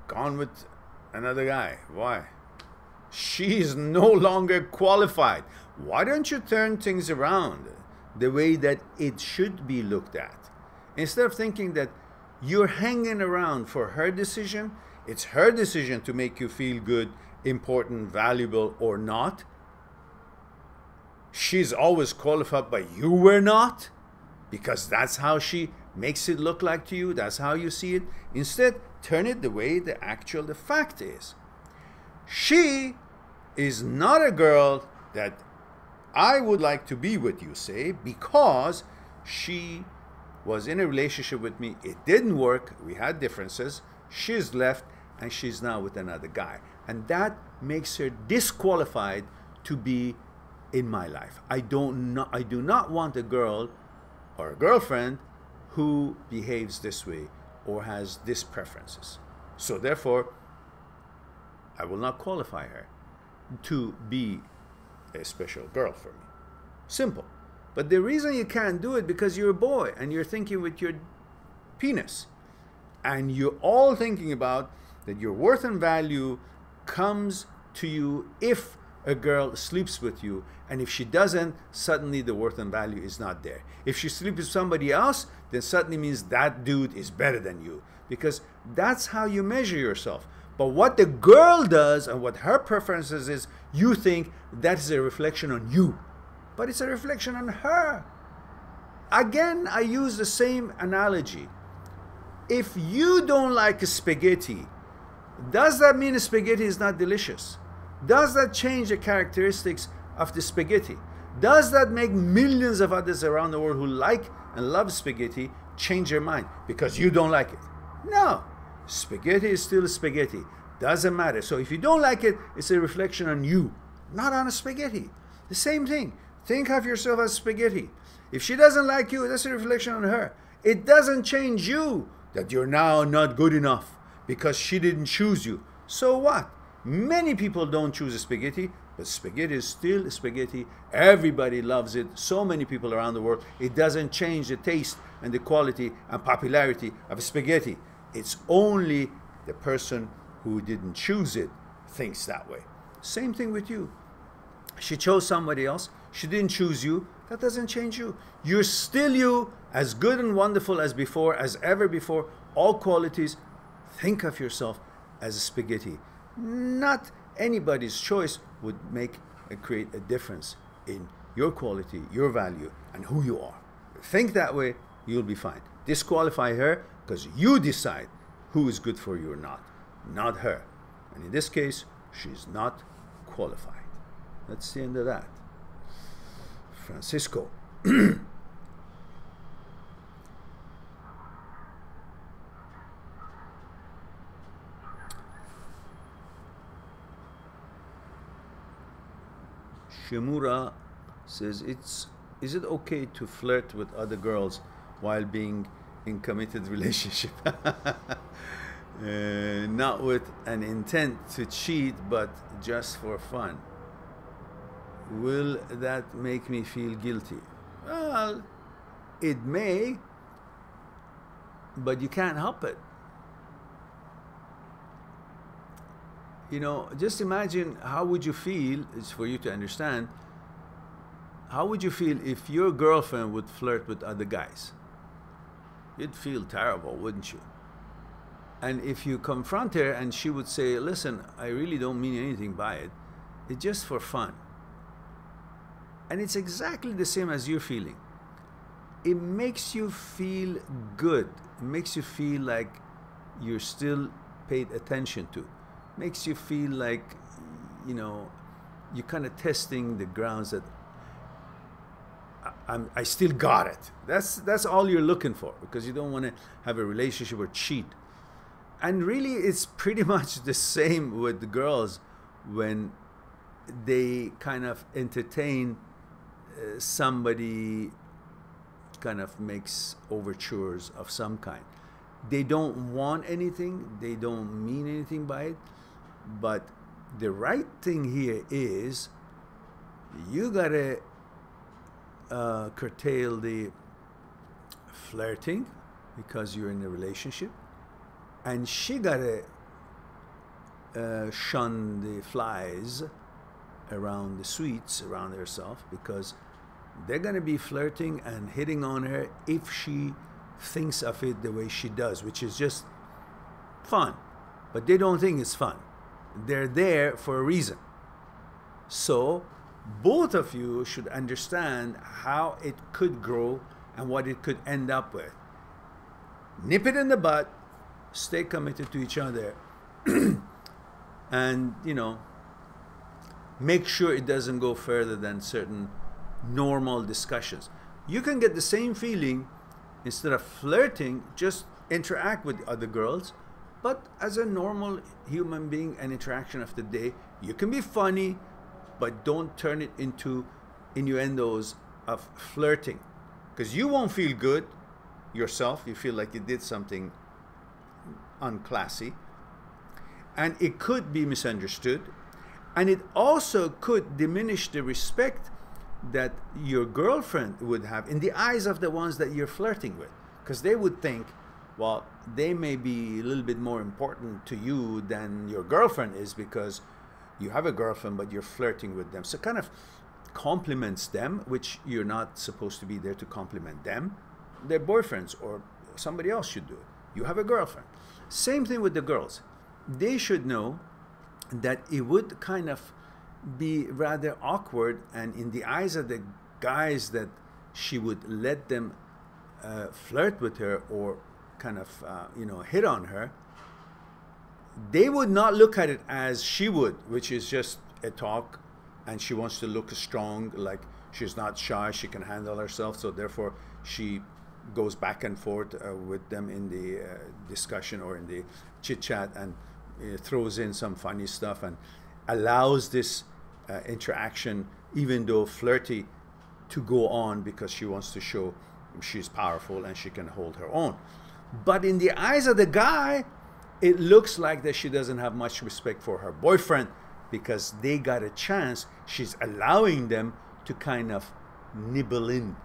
gone with another guy? Why? She is no longer qualified. Why don't you turn things around the way that it should be looked at? Instead of thinking that you're hanging around for her decision, it's her decision to make you feel good, important, valuable, or not. She's always qualified, but you were not, because that's how she makes it look like to you. That's how you see it. Instead, turn it the way the fact is. She is not a girl that I would like to be with, you say, because she was in a relationship with me. It didn't work. We had differences. She's left and she's now with another guy. And that makes her disqualified to be in my life. I do not want a girl or a girlfriend who behaves this way or has these preferences. So therefore, I will not qualify her to be a special girl for me. Simple. But the reason you can't do it because you're a boy and you're thinking with your penis. And you're all thinking about that your worth and value comes to you if a girl sleeps with you, and if she doesn't, suddenly the worth and value is not there. If she sleeps with somebody else, then suddenly means that dude is better than you, because that's how you measure yourself. But what the girl does and what her preferences is, you think that is a reflection on you, but it's a reflection on her. Again, I use the same analogy. If you don't like spaghetti, does that mean spaghetti is not delicious? Does that change the characteristics of the spaghetti? Does that make millions of others around the world who like and love spaghetti change their mind because you don't like it? No. Spaghetti is still spaghetti. Doesn't matter. So if you don't like it, it's a reflection on you, not on a spaghetti. The same thing. Think of yourself as spaghetti. If she doesn't like you, that's a reflection on her. It doesn't change you that you're now not good enough because she didn't choose you. So what? Many people don't choose a spaghetti, but spaghetti is still spaghetti. Everybody loves it. So many people around the world. It doesn't change the taste and the quality and popularity of spaghetti. It's only the person who didn't choose it thinks that way. Same thing with you. She chose somebody else. She didn't choose you. That doesn't change you. You're still you, as good and wonderful as before, as ever before. All qualities. Think of yourself as a spaghetti. Not anybody's choice would create a difference in your quality, your value, and who you are. Think that way, you'll be fine. Disqualify her because you decide who is good for you or not her. And in this case, she's not qualified. That's the end of that. Francisco. Shimura says, is it okay to flirt with other girls while being in committed relationship? Not with an intent to cheat, but just for fun. Will that make me feel guilty? Well, it may, but you can't help it. You know, just imagine how would you feel, it's for you to understand, how would you feel if your girlfriend would flirt with other guys? You'd feel terrible, wouldn't you? And if you confront her and she would say, listen, I really don't mean anything by it, it's just for fun. And it's exactly the same as you're feeling. It makes you feel good. It makes you feel like you're still paid attention to. Makes you feel like, you know, you're kind of testing the grounds that I still got it. That's all you're looking for, because you don't want to have a relationship or cheat. And really, it's pretty much the same with the girls when they kind of entertain somebody kind of makes overtures of some kind. They don't want anything, they don't mean anything by it, but the right thing here is you gotta curtail the flirting because you're in a relationship, and she gotta shun the flies around the sweets around herself, because they're gonna be flirting and hitting on her if she thinks of it the way she does, which is just fun, but they don't think it's fun. They're there for a reason. So both of you should understand how it could grow and what it could end up with. Nip it in the bud, stay committed to each other, and, you know, make sure it doesn't go further than certain normal discussions. You can get the same feeling, instead of flirting, just interact with other girls, but as a normal human being, an interaction of the day. You can be funny, but don't turn it into innuendos of flirting, because you won't feel good yourself. You feel like you did something unclassy, and it could be misunderstood, and it also could diminish the respect that your girlfriend would have in the eyes of the ones that you're flirting with, because they would think, well, they may be a little bit more important to you than your girlfriend is, because you have a girlfriend but you're flirting with them. So it kind of compliments them, which you're not supposed to be there to compliment them. Their boyfriends or somebody else should do it. You have a girlfriend. Same thing with the girls. They should know that it would kind of be rather awkward, and in the eyes of the guys, that she would let them flirt with her or kind of you know, hit on her. They would not look at it as she would, which is just a talk, and she wants to look strong, like she's not shy, she can handle herself, so therefore she goes back and forth with them in the discussion or in the chit chat, and throws in some funny stuff and allows this interaction, even though flirty, to go on, because she wants to show she's powerful and she can hold her own. But in the eyes of the guy, it looks like that she doesn't have much respect for her boyfriend, because they got a chance. She's allowing them to kind of nibble in,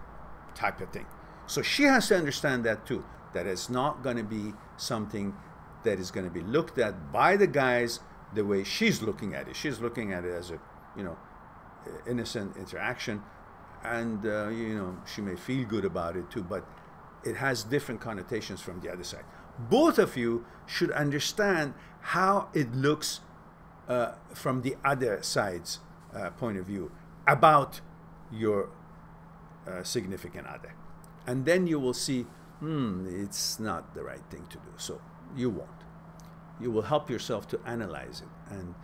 type of thing. So she has to understand that too, that it's not going to be something that is going to be looked at by the guys the way she's looking at it. She's looking at it as a, you know, innocent interaction, and you know, she may feel good about it too, but it has different connotations from the other side. Both of you should understand how it looks from the other side's point of view about your significant other, and then you will see, it's not the right thing to do. So you won't. You will help yourself to analyze it, and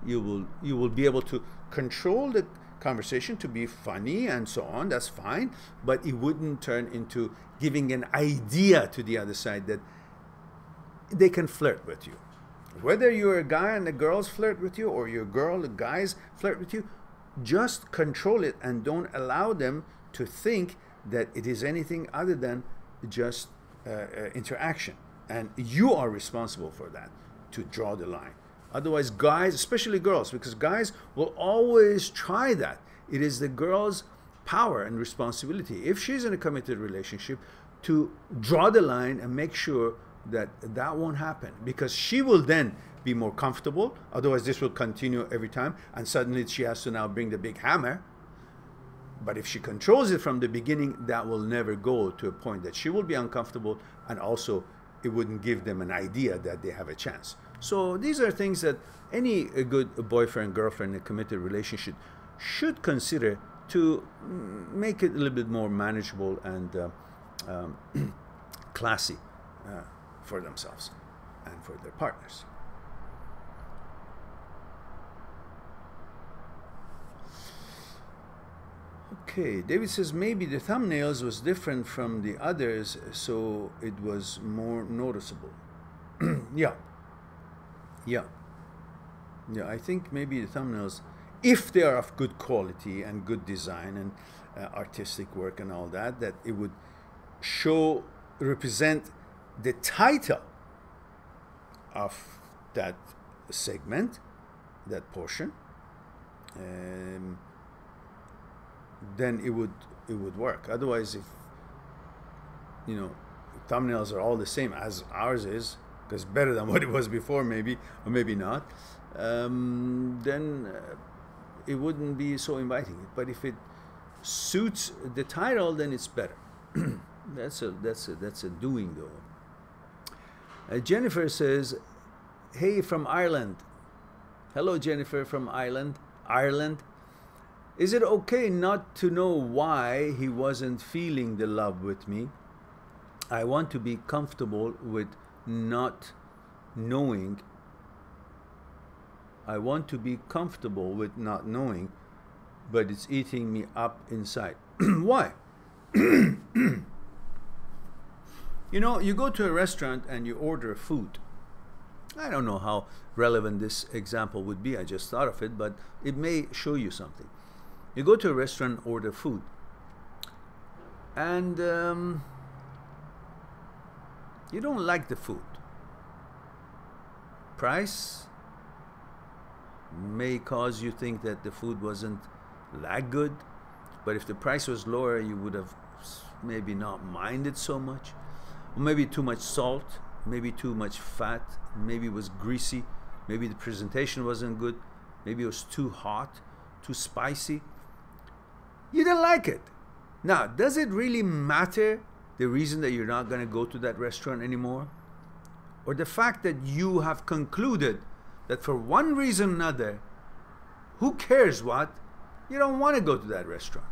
you will be able to control the conversation to be funny and so on. That's fine, but it wouldn't turn into giving an idea to the other side that they can flirt with you. Whether you're a guy and the girls flirt with you, or you're a girl, the guys flirt with you, just control it and don't allow them to think that it is anything other than just interaction. And you are responsible for that, to draw the line. Otherwise, guys, especially girls, because guys will always try that. It is the girl's power and responsibility, if she's in a committed relationship, to draw the line and make sure that that won't happen, because she will then be more comfortable. Otherwise, this will continue every time, and suddenly she has to now bring the big hammer. But if she controls it from the beginning, that will never go to a point that she will be uncomfortable, and also it wouldn't give them an idea that they have a chance. So these are things that any good boyfriend, girlfriend in a committed relationship should consider to make it a little bit more manageable and classy for themselves and for their partners. Okay, David says maybe the thumbnails was different from the others, so it was more noticeable. Yeah, I think maybe the thumbnails, if they are of good quality and good design and artistic work and all that, that it would represent the title of that segment, that portion, then it would work. Otherwise, if thumbnails are all the same as ours is, because better than what it was before, maybe, or maybe not, then it wouldn't be so inviting. But if it suits the title, then it's better. That's a doing though. Jennifer says, "Hey, from Ireland." Hello, Jennifer from Ireland. Is it okay not to know why he wasn't feeling the love with me? I want to be comfortable with not knowing. I want to be comfortable with not knowing, but it's eating me up inside. Why? You go to a restaurant and you order food. I don't know how relevant this example would be. I just thought of it, but it may show you something. You go to a restaurant, order food, and you don't like the food. Price may cause you think that the food wasn't that good, but if the price was lower, you would have maybe not minded so much. Or maybe too much salt, maybe too much fat, maybe it was greasy, maybe the presentation wasn't good, maybe it was too hot, too spicy. You didn't like it. Now, does it really matter the reason that you're not going to go to that restaurant anymore? Or the fact that you have concluded that for one reason or another, who cares what, you don't want to go to that restaurant.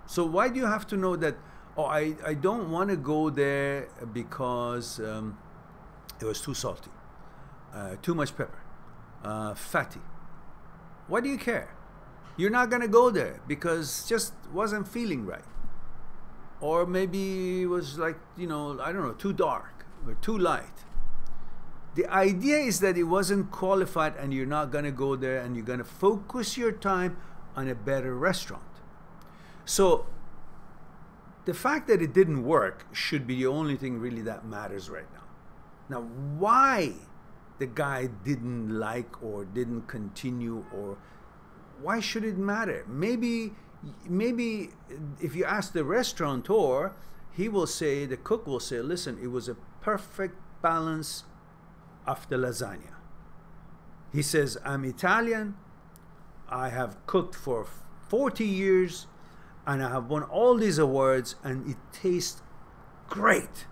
So why do you have to know that, oh, I don't want to go there because it was too salty, too much pepper, fatty. Why do you care? You're not going to go there because it just wasn't feeling right. Or maybe it was like, I don't know, too dark or too light. The idea is that it wasn't qualified and you're not going to go there, and you're going to focus your time on a better restaurant. So the fact that it didn't work should be the only thing really that matters right now. Now, why the guy didn't like or didn't continue, or why should it matter? Maybe if you ask the restaurateur, the cook will say, listen, it was a perfect balance of the lasagna. He says, I'm Italian, I have cooked for 40 years, and I have won all these awards, and it tastes great.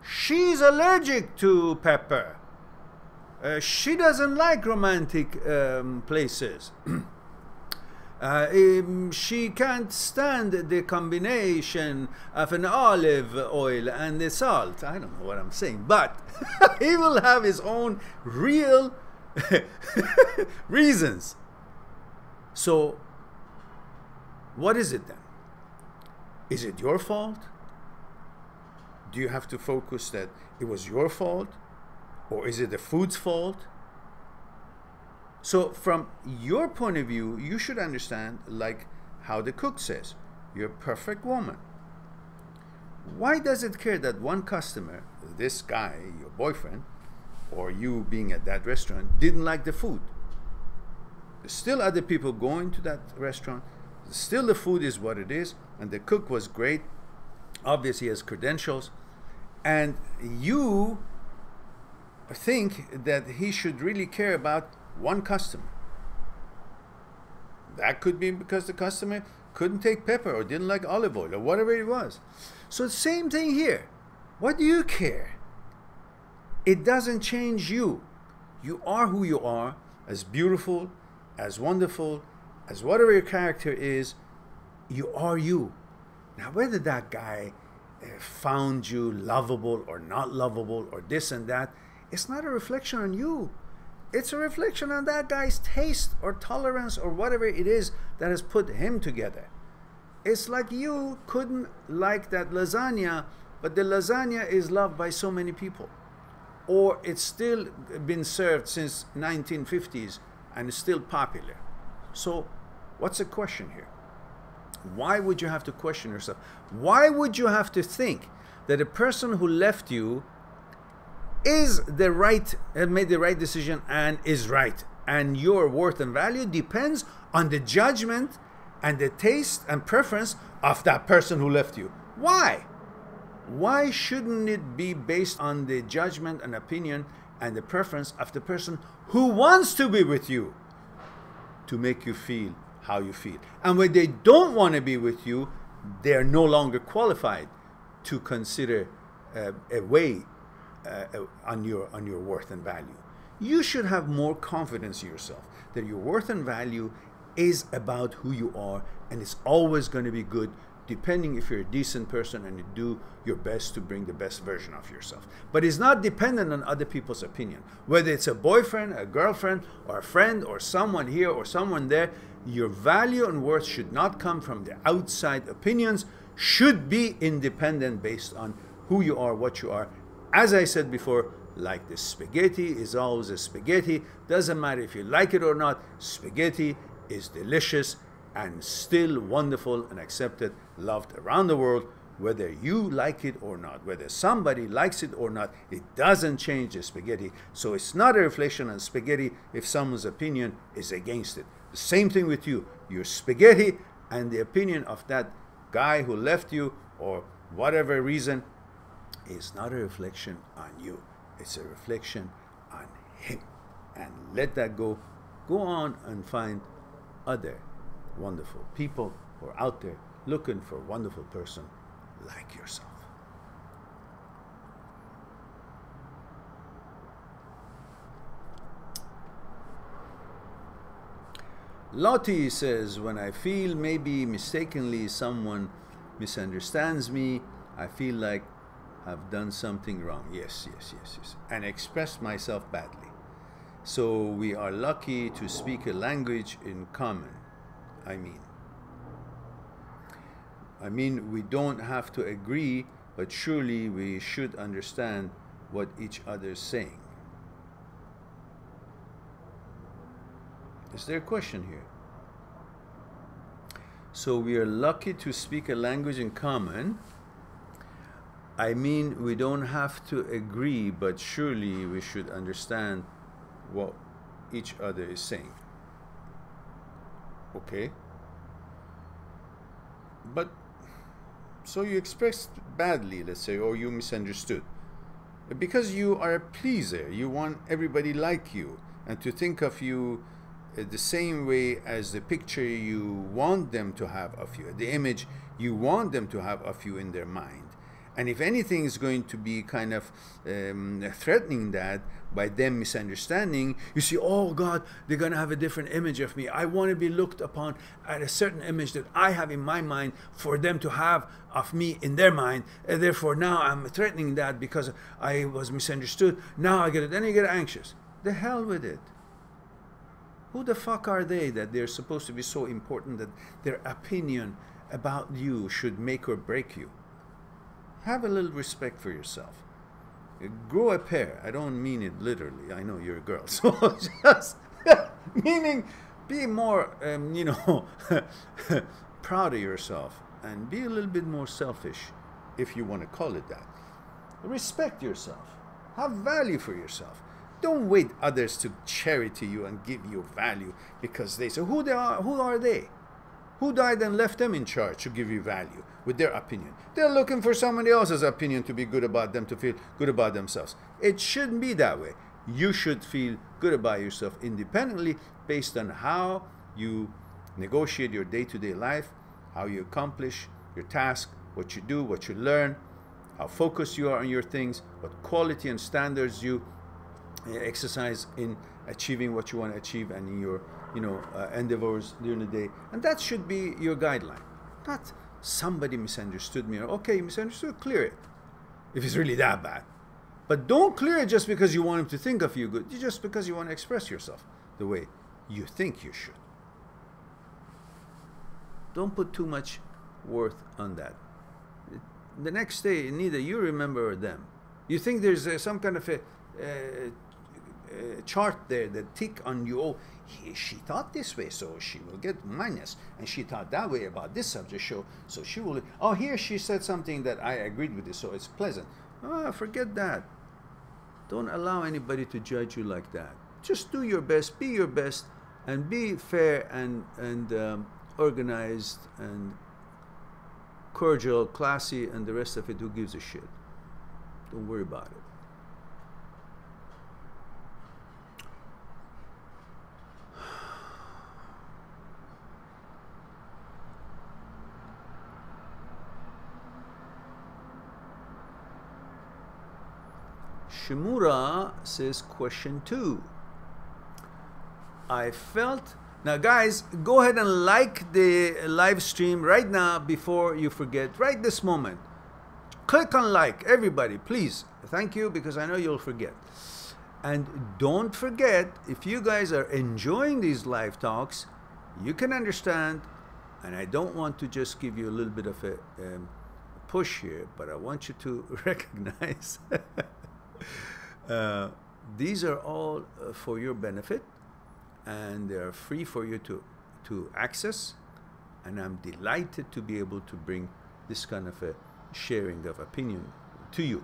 She's allergic to pepper. She doesn't like romantic places. She can't stand the combination of an olive oil and the salt. I don't know what I'm saying, but he will have his own real reasons. So, what is it then? Is it your fault? Do you have to focus that it was your fault? Or is it the food's fault? So from your point of view, you should understand, like how the cook says, you're a perfect woman. Why does it care that one customer, this guy, your boyfriend, or you being at that restaurant, didn't like the food? There's still other people going to that restaurant. Still the food is what it is, and the cook was great. Obviously he has credentials. And you think that he should really care about one customer. That could be because the customer couldn't take pepper or didn't like olive oil or whatever it was. So same thing here. What do you care? It doesn't change you. You are who you are, as beautiful, as wonderful, as whatever your character is, you are you. Now whether that guy found you lovable or not lovable or this and that, it's not a reflection on you. It's a reflection on that guy's taste or tolerance or whatever it is that has put him together. It's like you couldn't like that lasagna, but the lasagna is loved by so many people. or it's still been served since 1950s and is still popular. So what's the question here? Why would you have to question yourself? Why would you have to think that a person who left you is the right, had made the right decision and is right, and your worth and value depends on the judgment and the taste and preference of that person who left you? Why? Why shouldn't it be based on the judgment and opinion and the preference of the person who wants to be with you to make you feel how you feel? And when they don't want to be with you, they're no longer qualified to consider a weight on your worth and value. You should have more confidence in yourself that your worth and value is about who you are, and it's always going to be good, depending if you're a decent person and you do your best to bring the best version of yourself. But it's not dependent on other people's opinion. Whether it's a boyfriend, a girlfriend, or a friend, or someone here or someone there, your value and worth should not come from the outside opinions, should be independent based on who you are, what you are. As I said before, like the spaghetti is always a spaghetti. Doesn't matter if you like it or not, spaghetti is delicious and still wonderful and accepted, loved around the world, whether you like it or not. Whether somebody likes it or not, it doesn't change the spaghetti. So it's not a reflection on spaghetti if someone's opinion is against it. The same thing with you. Your spaghetti and the opinion of that guy who left you or whatever reason is not a reflection on you. It's a reflection on him. And let that go. Go on and find other wonderful people who are out there looking for a wonderful person like yourself. Lottie says, when I feel maybe mistakenly someone misunderstands me, I feel like I've done something wrong. Yes. And expressed myself badly. So we are lucky to speak a language in common. I mean, we don't have to agree, but surely we should understand what each other is saying. Is there a question here? So we are lucky to speak a language in common. I mean, we don't have to agree, but surely we should understand what each other is saying. Okay. But, so you expressed badly, let's say, or you misunderstood. Because you are a pleaser, you want everybody like you, and to think of you the same way as the picture you want them to have of you, the image you want them to have of you in their mind. And if anything is going to be kind of threatening that by them misunderstanding, you see, oh God, they're going to have a different image of me. I want to be looked upon at a certain image that I have in my mind for them to have of me in their mind. And therefore now I'm threatening that because I was misunderstood. Now I get it. Then you get anxious. The hell with it. Who the fuck are they that they're supposed to be so important that their opinion about you should make or break you? Have a little respect for yourself. Grow a pair. I don't mean it literally. I know you're a girl. So just meaning be more, proud of yourself and be a little bit more selfish, if you want to call it that. Respect yourself. Have value for yourself. Don't wait others to charity you and give you value because they say, who are they? Who died and left them in charge to give you value with their opinion? They're looking for somebody else's opinion to be good about them, to feel good about themselves. It shouldn't be that way. You should feel good about yourself independently based on how you negotiate your day-to-day life, how you accomplish your task, what you do, what you learn, how focused you are on your things, what quality and standards you exercise in achieving what you want to achieve and in your endeavors during the day. And that should be your guideline. Not somebody misunderstood me. Okay, you misunderstood, clear it if it's really that bad. But don't clear it just because you want him to think of you good, just because you want to express yourself the way you think you should. Don't put too much worth on that. The next day, neither you remember or them. You think there's some kind of a chart there that tick on you, oh, she thought this way, so she will get minus, and she thought that way about this subject, so she will, oh, here she said something that I agreed with this, so it's pleasant. Oh, forget that. Don't allow anybody to judge you like that. Just do your best, be your best, and be fair and organized and cordial, classy, and the rest of it. Who gives a shit? Don't worry about it. Shimura says, question 2. I felt... Now, guys, go ahead and like the live stream right now before you forget, right this moment. Click on like, everybody, please. Thank you, because I know you'll forget. And don't forget, if you guys are enjoying these live talks, you can understand, and I don't want to just give you a little bit of a push here, but I want you to recognize these are all for your benefit, and they're free for you to access, and I'm delighted to be able to bring this kind of a sharing of opinion to you.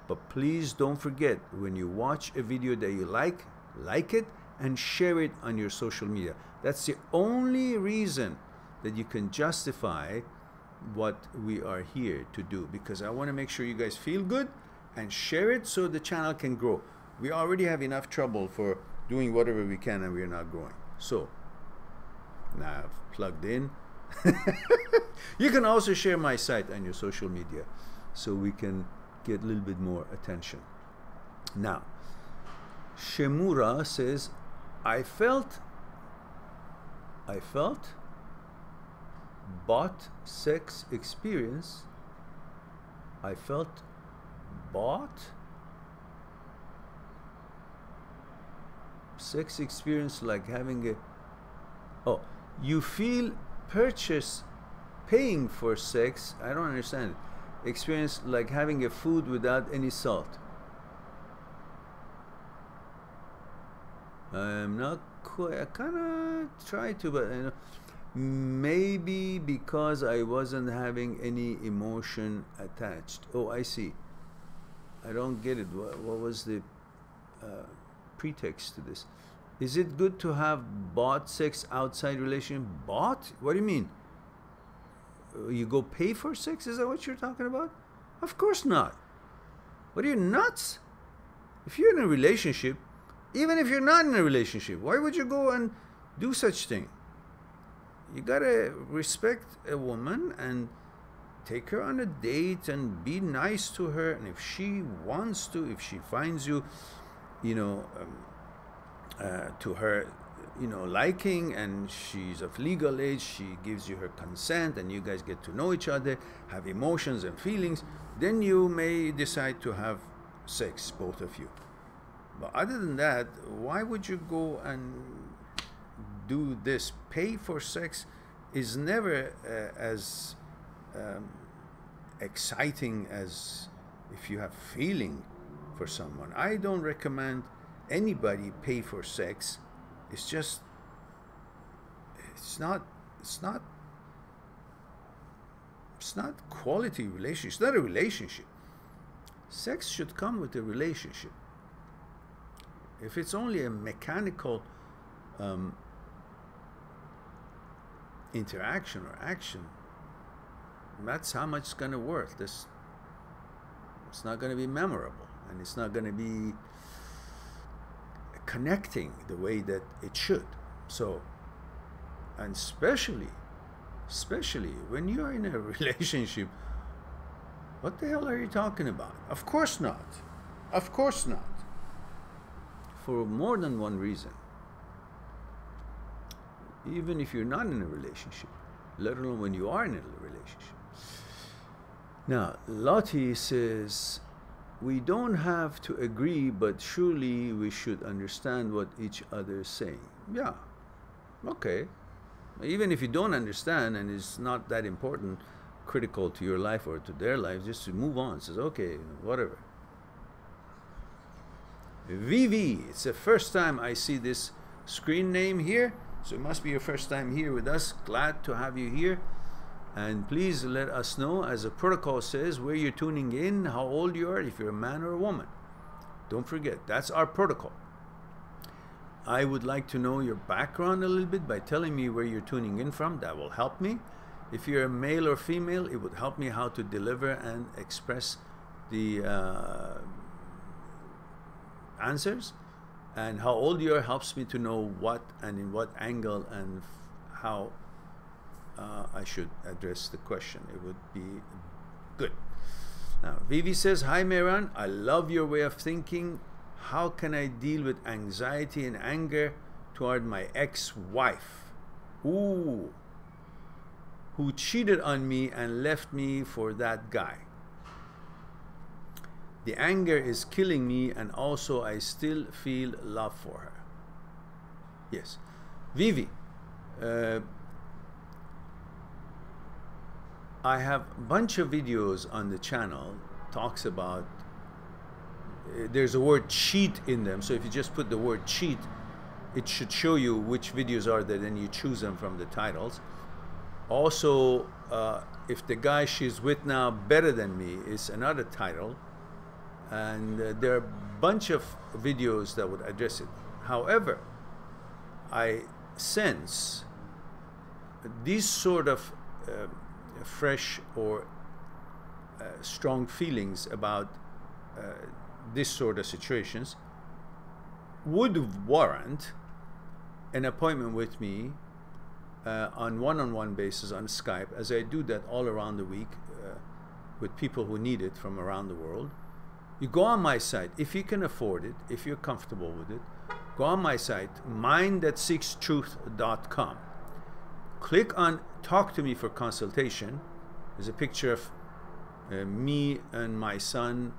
But please don't forget, when you watch a video that you like it and share it on your social media. That's the only reason that you can justify what we are here to do, because I want to make sure you guys feel good and share it so the channel can grow. We already have enough trouble for doing whatever we can, and we are not growing. So now I've plugged in. You can also share my site on your social media so we can get a little bit more attention. Now, Shimura says, I felt bought sex experience. I felt bought sex experience like having a, oh, you feel purchase paying for sex, I don't understand it, experience like having a food without any salt. I'm not quite, I kind of try to, but you know, maybe because I wasn't having any emotion attached. Oh, I see. I don't get it. What was the pretext to this? Is it good to have bought sex outside relationship? Bought? What do you mean? You go pay for sex? Is that what you're talking about? Of course not. What are you, nuts? If you're in a relationship, even if you're not in a relationship, why would you go and do such thing? You gotta respect a woman and take her on a date and be nice to her. And if she wants to, if she finds you, you know, to her, you know, liking, and she's of legal age, she gives you her consent, and you guys get to know each other, have emotions and feelings, then you may decide to have sex, both of you. But other than that, why would you go and do this? Pay for sex is never as exciting as if you have feeling for someone. I don't recommend anybody pay for sex. It's just, it's not quality relationship. It's not a relationship. Sex should come with a relationship. If it's only a mechanical interaction or action, that's how much it's going to worth. It's not going to be memorable, and it's not going to be connecting the way that it should. So, and especially when you're in a relationship, what the hell are you talking about? Of course not. Of course not. For more than one reason. Even if you're not in a relationship, let alone when you are in a relationship. Now, Lottie says, we don't have to agree, but surely we should understand what each other is saying. Yeah, okay. Even if you don't understand and it's not that important, critical to your life or to their life, just to move on. Says, okay, whatever. Vivi, it's the first time I see this screen name here, so it must be your first time here with us. Glad to have you here. And please let us know, as the protocol says, where you're tuning in, how old you are, if you're a man or a woman. Don't forget, that's our protocol. I would like to know your background a little bit by telling me where you're tuning in from. That will help me. If you're a male or female, it would help me how to deliver and express the answers. And how old you are helps me to know what and in what angle and how I should address the question. It would be good. Now, Vivi says, hi Mehran, I love your way of thinking. How can I deal with anxiety and anger toward my ex-wife? Ooh, who cheated on me and left me for that guy. The anger is killing me, and also I still feel love for her. Yes. Vivi, I have a bunch of videos on the channel, talks about, there's a word cheat in them, so if you just put the word cheat, it should show you which videos are there, then you choose them from the titles. Also, if the guy she's with now better than me is another title, and there are a bunch of videos that would address it. However, I sense these sort of fresh or strong feelings about this sort of situations would warrant an appointment with me on one-on-one basis on Skype, as I do that all around the week with people who need it from around the world. You go on my site, if you can afford it, if you're comfortable with it, go on my site, mindthatseekstruth.com. Click on Talk to Me for Consultation. There's a picture of me and my son.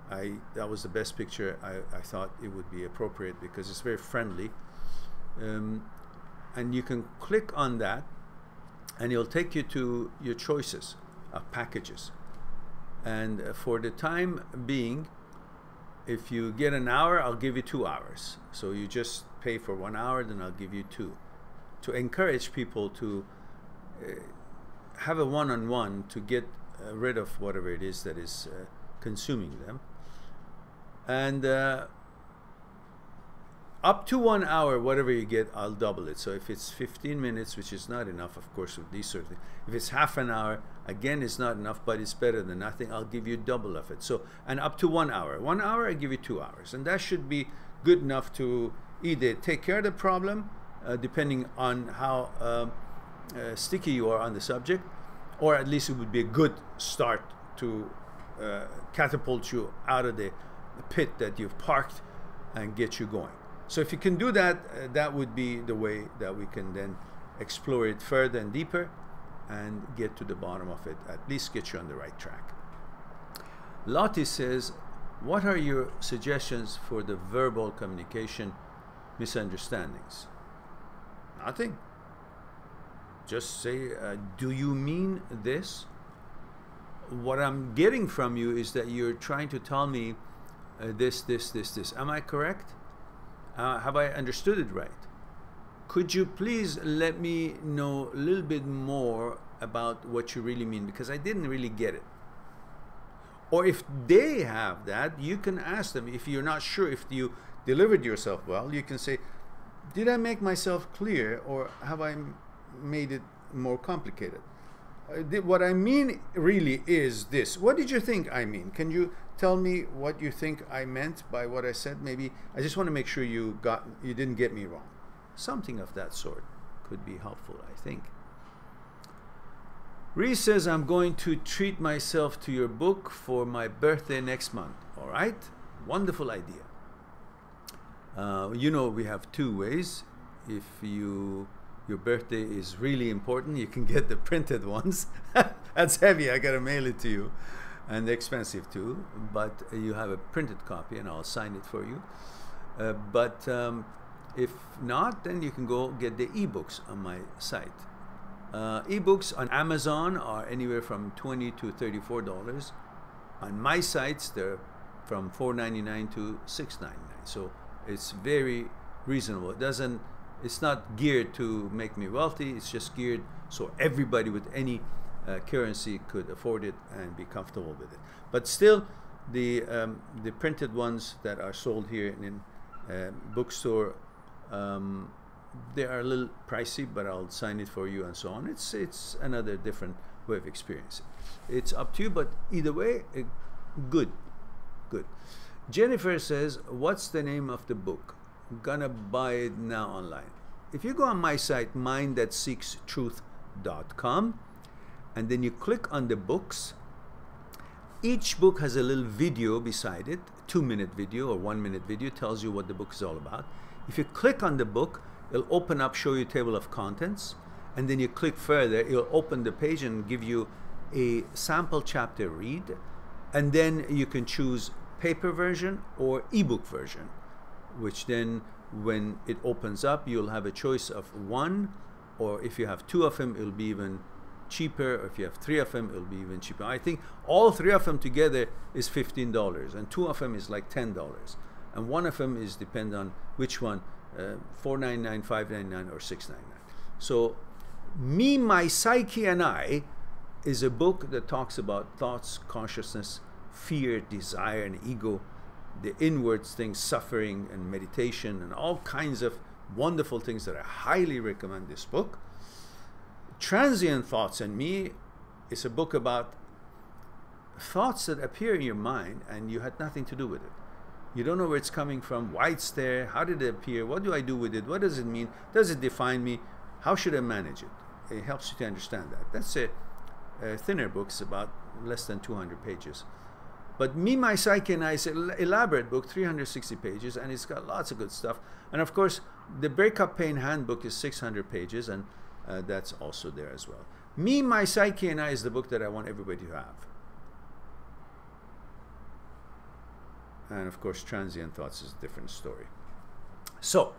That was the best picture. I thought it would be appropriate because it's very friendly. And you can click on that and it'll take you to your choices of packages. And for the time being, if you get an hour, I'll give you 2 hours. So you just pay for 1 hour, then I'll give you 2. To encourage people to have a one-on-one to get rid of whatever it is that is consuming them. And up to 1 hour, whatever you get, I'll double it. So if it's 15 minutes, which is not enough, of course, with these sort of things. If it's half an hour, again, it's not enough, but it's better than nothing. I'll give you double of it. So, and up to 1 hour. 1 hour, I give you 2 hours. And that should be good enough to either take care of the problem, depending on how sticky you are on the subject, or at least it would be a good start to catapult you out of the pit that you've parked and get you going. So if you can do that, that would be the way that we can then explore it further and deeper and get to the bottom of it, at least get you on the right track. Lottie says, what are your suggestions for the verbal communication misunderstandings? Nothing. Just say, do you mean this? What I'm getting from you is that you're trying to tell me this. Am I correct? Have I understood it right? Could you please let me know a little bit more about what you really mean, because I didn't really get it. Or if they have that, you can ask them. If you're not sure if you delivered yourself well, you can say, did I make myself clear, or have I made it more complicated? What I mean really is this. What did you think I mean? Can you tell me what you think I meant by what I said? Maybe I just want to make sure you didn't get me wrong. Something of that sort could be helpful, I think. Reese says, I'm going to treat myself to your book for my birthday next month. All right, wonderful idea. You know, we have 2 ways. If your birthday is really important, you can get the printed ones. That's heavy, I gotta mail it to you. And expensive too, but you have a printed copy and I'll sign it for you. If not, then you can go get the ebooks on my site. Ebooks on Amazon are anywhere from $20 to $34. On my sites, they're from $4.99 to $6.99. So it's very reasonable. It's not geared to make me wealthy. It's just geared so everybody with any currency could afford it and be comfortable with it. But still, the printed ones that are sold here in bookstore, they are a little pricey, but I'll sign it for you and so on. It's another different way of experiencing. It's up to you, but either way, good. Jennifer says, what's the name of the book? Gonna buy it now online. If you go on my site, mindthatseekstruth.com, and then you click on the books, each book has a little video beside it, 2-minute video or 1-minute video, tells you what the book is all about. If you click on the book, it'll open up, show you a table of contents, and then you click further, it'll open the page and give you a sample chapter read, and then you can choose paper version or ebook version, which then when it opens up, you'll have a choice of one, or if you have 2 of them, it'll be even cheaper, or if you have 3 of them, it'll be even cheaper. I think all 3 of them together is $15, and 2 of them is like $10, and 1 of them is depend on which one, $4.99, $5.99, or $6.99. So Me, My Psyche, and I is a book that talks about thoughts, consciousness, fear, desire, and ego, the inwards things, suffering and meditation, and all kinds of wonderful things that I highly recommend this book. Transient Thoughts and Me is a book about thoughts that appear in your mind and you had nothing to do with it. You don't know where it's coming from, why it's there, how did it appear, what do I do with it, what does it mean, does it define me, how should I manage it? It helps you to understand that. That's a thinner book, it's about less than 200 pages. But Me, My Psyche, and I is an elaborate book, 360 pages, and it's got lots of good stuff. And of course, the Breakup Pain Handbook is 600 pages, and that's also there as well. Me, My Psyche, and I is the book that I want everybody to have. And of course, Transient Thoughts is a different story. So,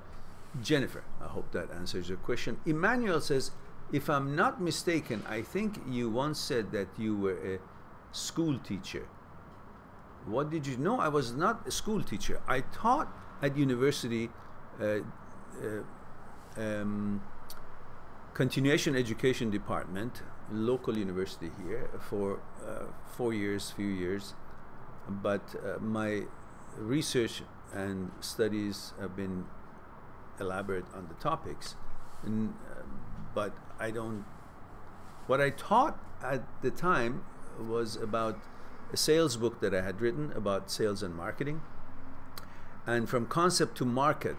Jennifer, I hope that answers your question. Emmanuel says, if I'm not mistaken, I think you once said that you were a school teacher. What did you know? I was not a school teacher. I taught at university, continuation education department, local university here for 4 years, few years. But my research and studies have been elaborate on the topics. But I don't, what I taught at the time was about a sales book that I had written about sales and marketing, and from concept to market,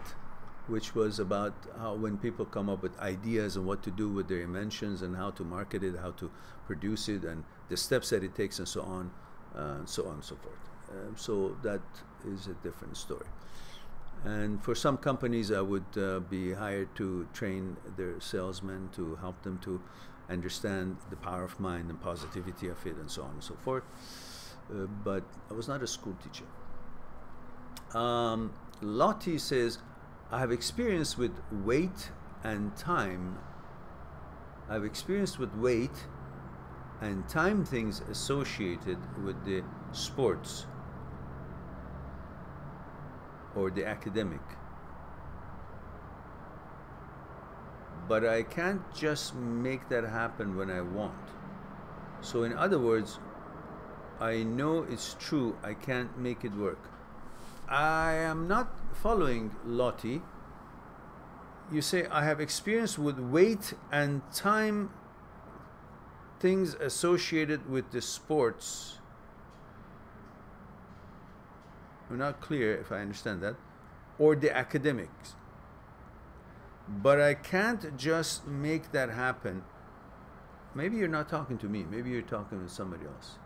which was about how when people come up with ideas and what to do with their inventions and how to market it, how to produce it, and the steps that it takes, and so on and so forth. So that is a different story. And for some companies, I would be hired to train their salesmen to help them to understand the power of mind and positivity of it, and so on and so forth. But I was not a school teacher. Lottie says, I have experience with weight and time. I've experienced with weight and time things associated with the sports or the academic. But I can't just make that happen when I want. So in other words, I know it's true, I can't make it work. I am not following Lottie. You say, I have experience with weight and time things associated with the sports. I'm not clear if I understand that. Or the academics. But I can't just make that happen. Maybe you're not talking to me. Maybe you're talking to somebody else.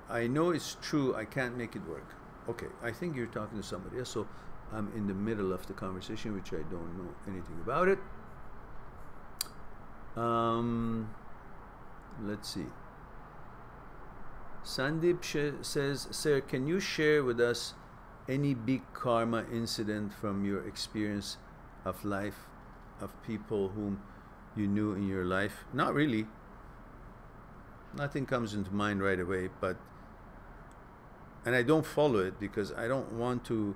I know it's true, I can't make it work. Okay, I think you're talking to somebody else, so I'm in the middle of the conversation, which I don't know anything about it. Let's see. Sandeep says, sir, can you share with us any big karma incident from your experience of life, of people whom you knew in your life? Not really. Nothing comes into mind right away, and I don't follow it because I don't want to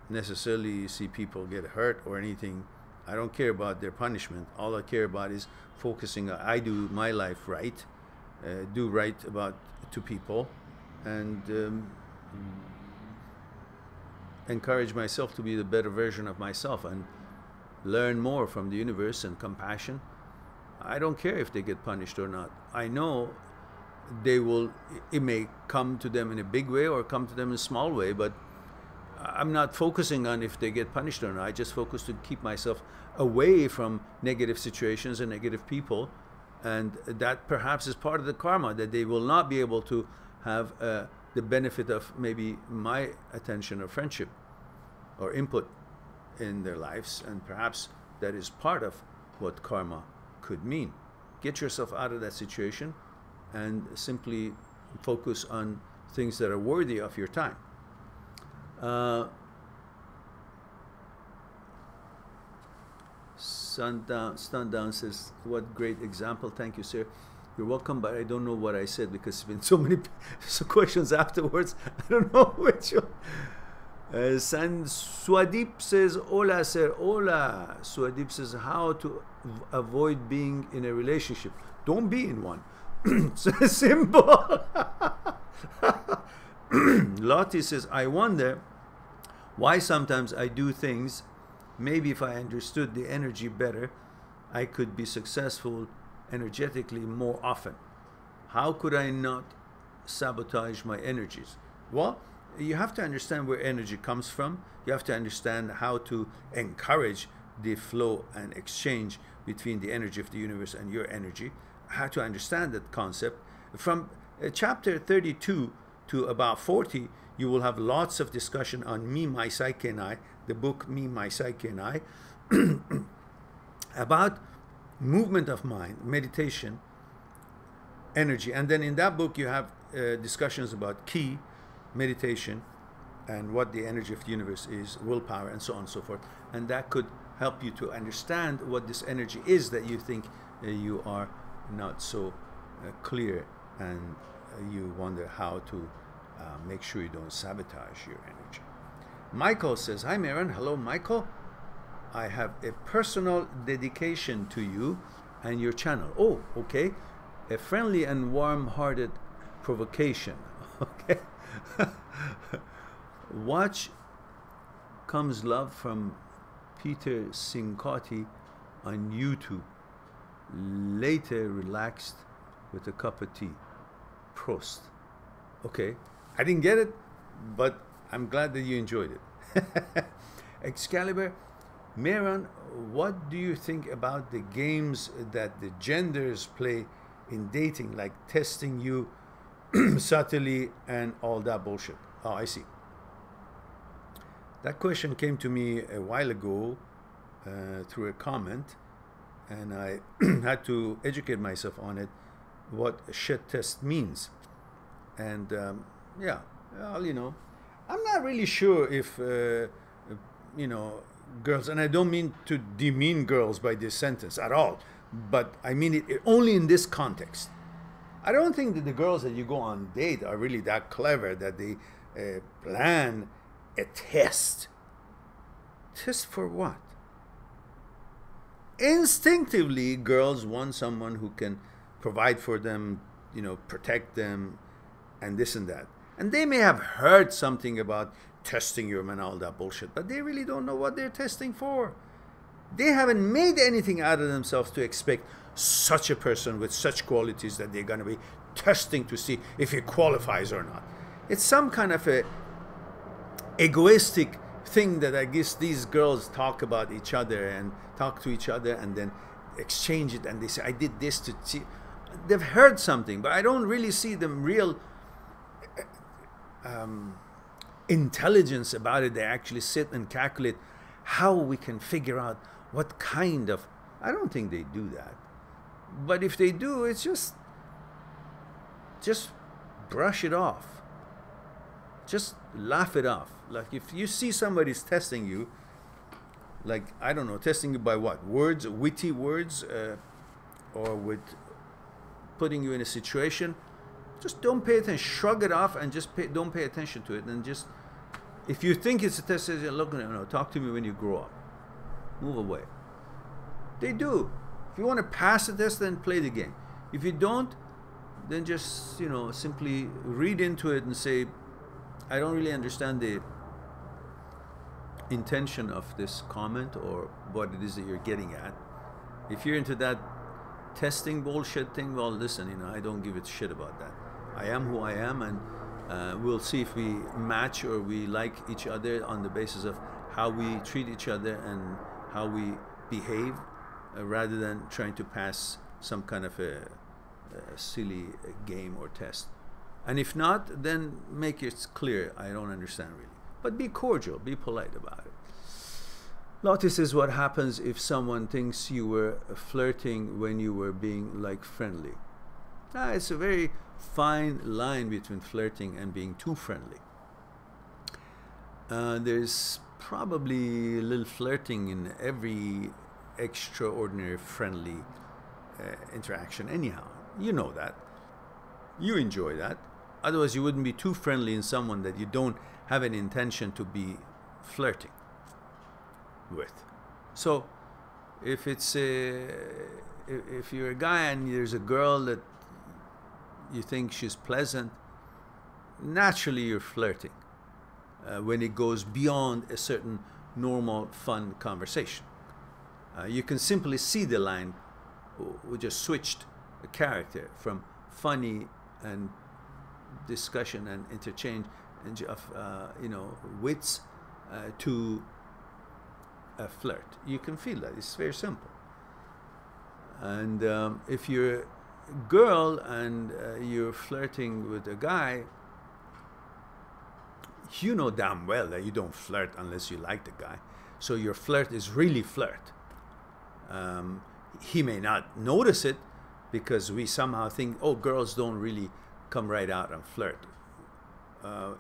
necessarily see people get hurt or anything. I don't care about their punishment. All I care about is focusing on I do my life right, do right to people, and encourage myself to be the better version of myself and learn more from the universe and compassion. I don't care if they get punished or not. I know it may come to them in a big way or come to them in a small way, but I'm not focusing on if they get punished or not. I just focus to keep myself away from negative situations and negative people, and that perhaps is part of the karma, that they will not be able to have the benefit of maybe my attention or friendship or input in their lives, and perhaps that is part of what karma could mean. Get yourself out of that situation and simply focus on things that are worthy of your time. Sundown says, what great example. Thank you, sir. You're welcome, but I don't know what I said because there's been so many questions afterwards. I don't know which one. Swadip says, hola, sir. Hola. Swadip says, how to avoid being in a relationship. Don't be in one. So simple. Lottie says, I wonder why sometimes I do things, maybe if I understood the energy better, I could be successful energetically more often. How could I not sabotage my energies? Well, you have to understand where energy comes from. You have to understand how to encourage the flow and exchange between the energy of the universe and your energy. How to understand that concept. From chapter 32 to about 40, you will have lots of discussion on Me, My Psyche and I, the book Me, My Psyche and I, about movement of mind, meditation, energy. And then in that book you have discussions about ki, meditation, and what the energy of the universe is, willpower, and so on and so forth. And that could help you to understand what this energy is that you think you are not so clear, and you wonder how to make sure you don't sabotage your energy. Michael says, hi Mehran. Hello Michael. I have a personal dedication to you and your channel. Oh, okay. A friendly and warm-hearted provocation. Okay. Watch Comes Love from Peter Sincotti on YouTube. Later relaxed with a cup of tea. Prost. Okay. I didn't get it, but I'm glad that you enjoyed it. Excalibur, Mehran, what do you think about the games that the genders play in dating, like testing you subtly and all that bullshit? Oh, I see. That question came to me a while ago through a comment, and I had to educate myself on it, what a shit test means. And yeah, well, you know, I'm not really sure if, you know, girls, and I don't mean to demean girls by this sentence at all, but I mean it only in this context. I don't think that the girls that you go on date are really that clever that they plan a test. Test for what? Instinctively, girls want someone who can provide for them, you know, protect them, and this and that. And they may have heard something about testing you and all that bullshit, but they really don't know what they're testing for. They haven't made anything out of themselves to expect such a person with such qualities that they're going to be testing to see if he qualifies or not. It's some kind of a egoistic thing that I guess these girls talk about each other and talk to each other and then exchange it, and they say, I did this to see. They've heard something, but I don't really see them real intelligence about it. They actually sit and calculate how we can figure out what kind of, I don't think they do that. But if they do, it's just brush it off. Just laugh it off. Like if you see somebody's testing you, like, I don't know, testing you by what? Words, witty words, or with putting you in a situation, just don't pay attention. Shrug it off and just don't pay attention to it. And just, if you think it's a test, look, no, talk to me when you grow up. Move away. They do. If you want to pass the test, then play the game. If you don't, then just, you know, simply read into it and say, I don't really understand the intention of this comment or what it is that you're getting at. If you're into that testing bullshit thing, well, listen, you know, I don't give a shit about that. I am who I am, and we'll see if we match or we like each other on the basis of how we treat each other and how we behave, rather than trying to pass some kind of a silly game or test. And if not, then make it clear, I don't understand really. But be cordial, be polite about it. Lottie says, what happens if someone thinks you were flirting when you were being like friendly? It's a very fine line between flirting and being too friendly. There's probably a little flirting in every extraordinary friendly interaction anyhow. You know that. You enjoy that. Otherwise you wouldn't be too friendly in someone that you don't have an intention to be flirting with. So if it's if you're a guy and there's a girl that you think she's pleasant, naturally you're flirting when it goes beyond a certain normal fun conversation. You can simply see the line. We just switched a character from funny and discussion and interchange of you know, wits to a flirt. You can feel that. It's very simple. And if you're a girl and you're flirting with a guy, you know damn well that you don't flirt unless you like the guy. So your flirt is really flirt. He may not notice it because we somehow think, oh, girls don't really come right out and flirt.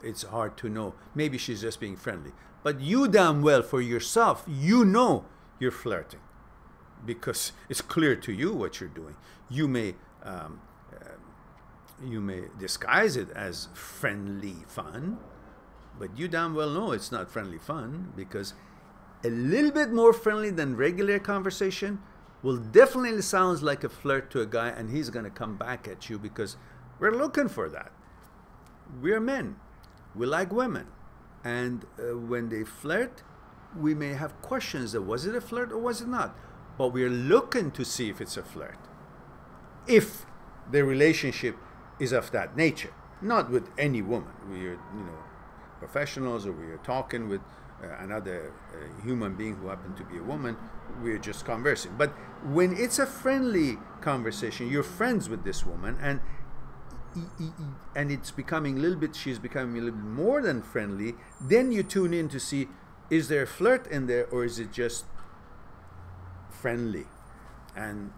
It's hard to know. Maybe she's just being friendly. But you damn well, for yourself, you know you're flirting because it's clear to you what you're doing. You may disguise it as friendly fun, but you damn well know it's not friendly fun, because a little bit more friendly than regular conversation will definitely sound like a flirt to a guy, and he's going to come back at you because we're looking for that. We're men. We like women. And when they flirt, we may have questions that was it a flirt or was it not? But we're looking to see if it's a flirt. If the relationship is of that nature. Not with any woman. We are, you know, professionals, or we are talking with another human being who happened to be a woman. We're just conversing. But when it's a friendly conversation, you're friends with this woman, and it's becoming a little bit, she's becoming a little bit more than friendly, then you tune in to see, is there a flirt in there or is it just friendly? And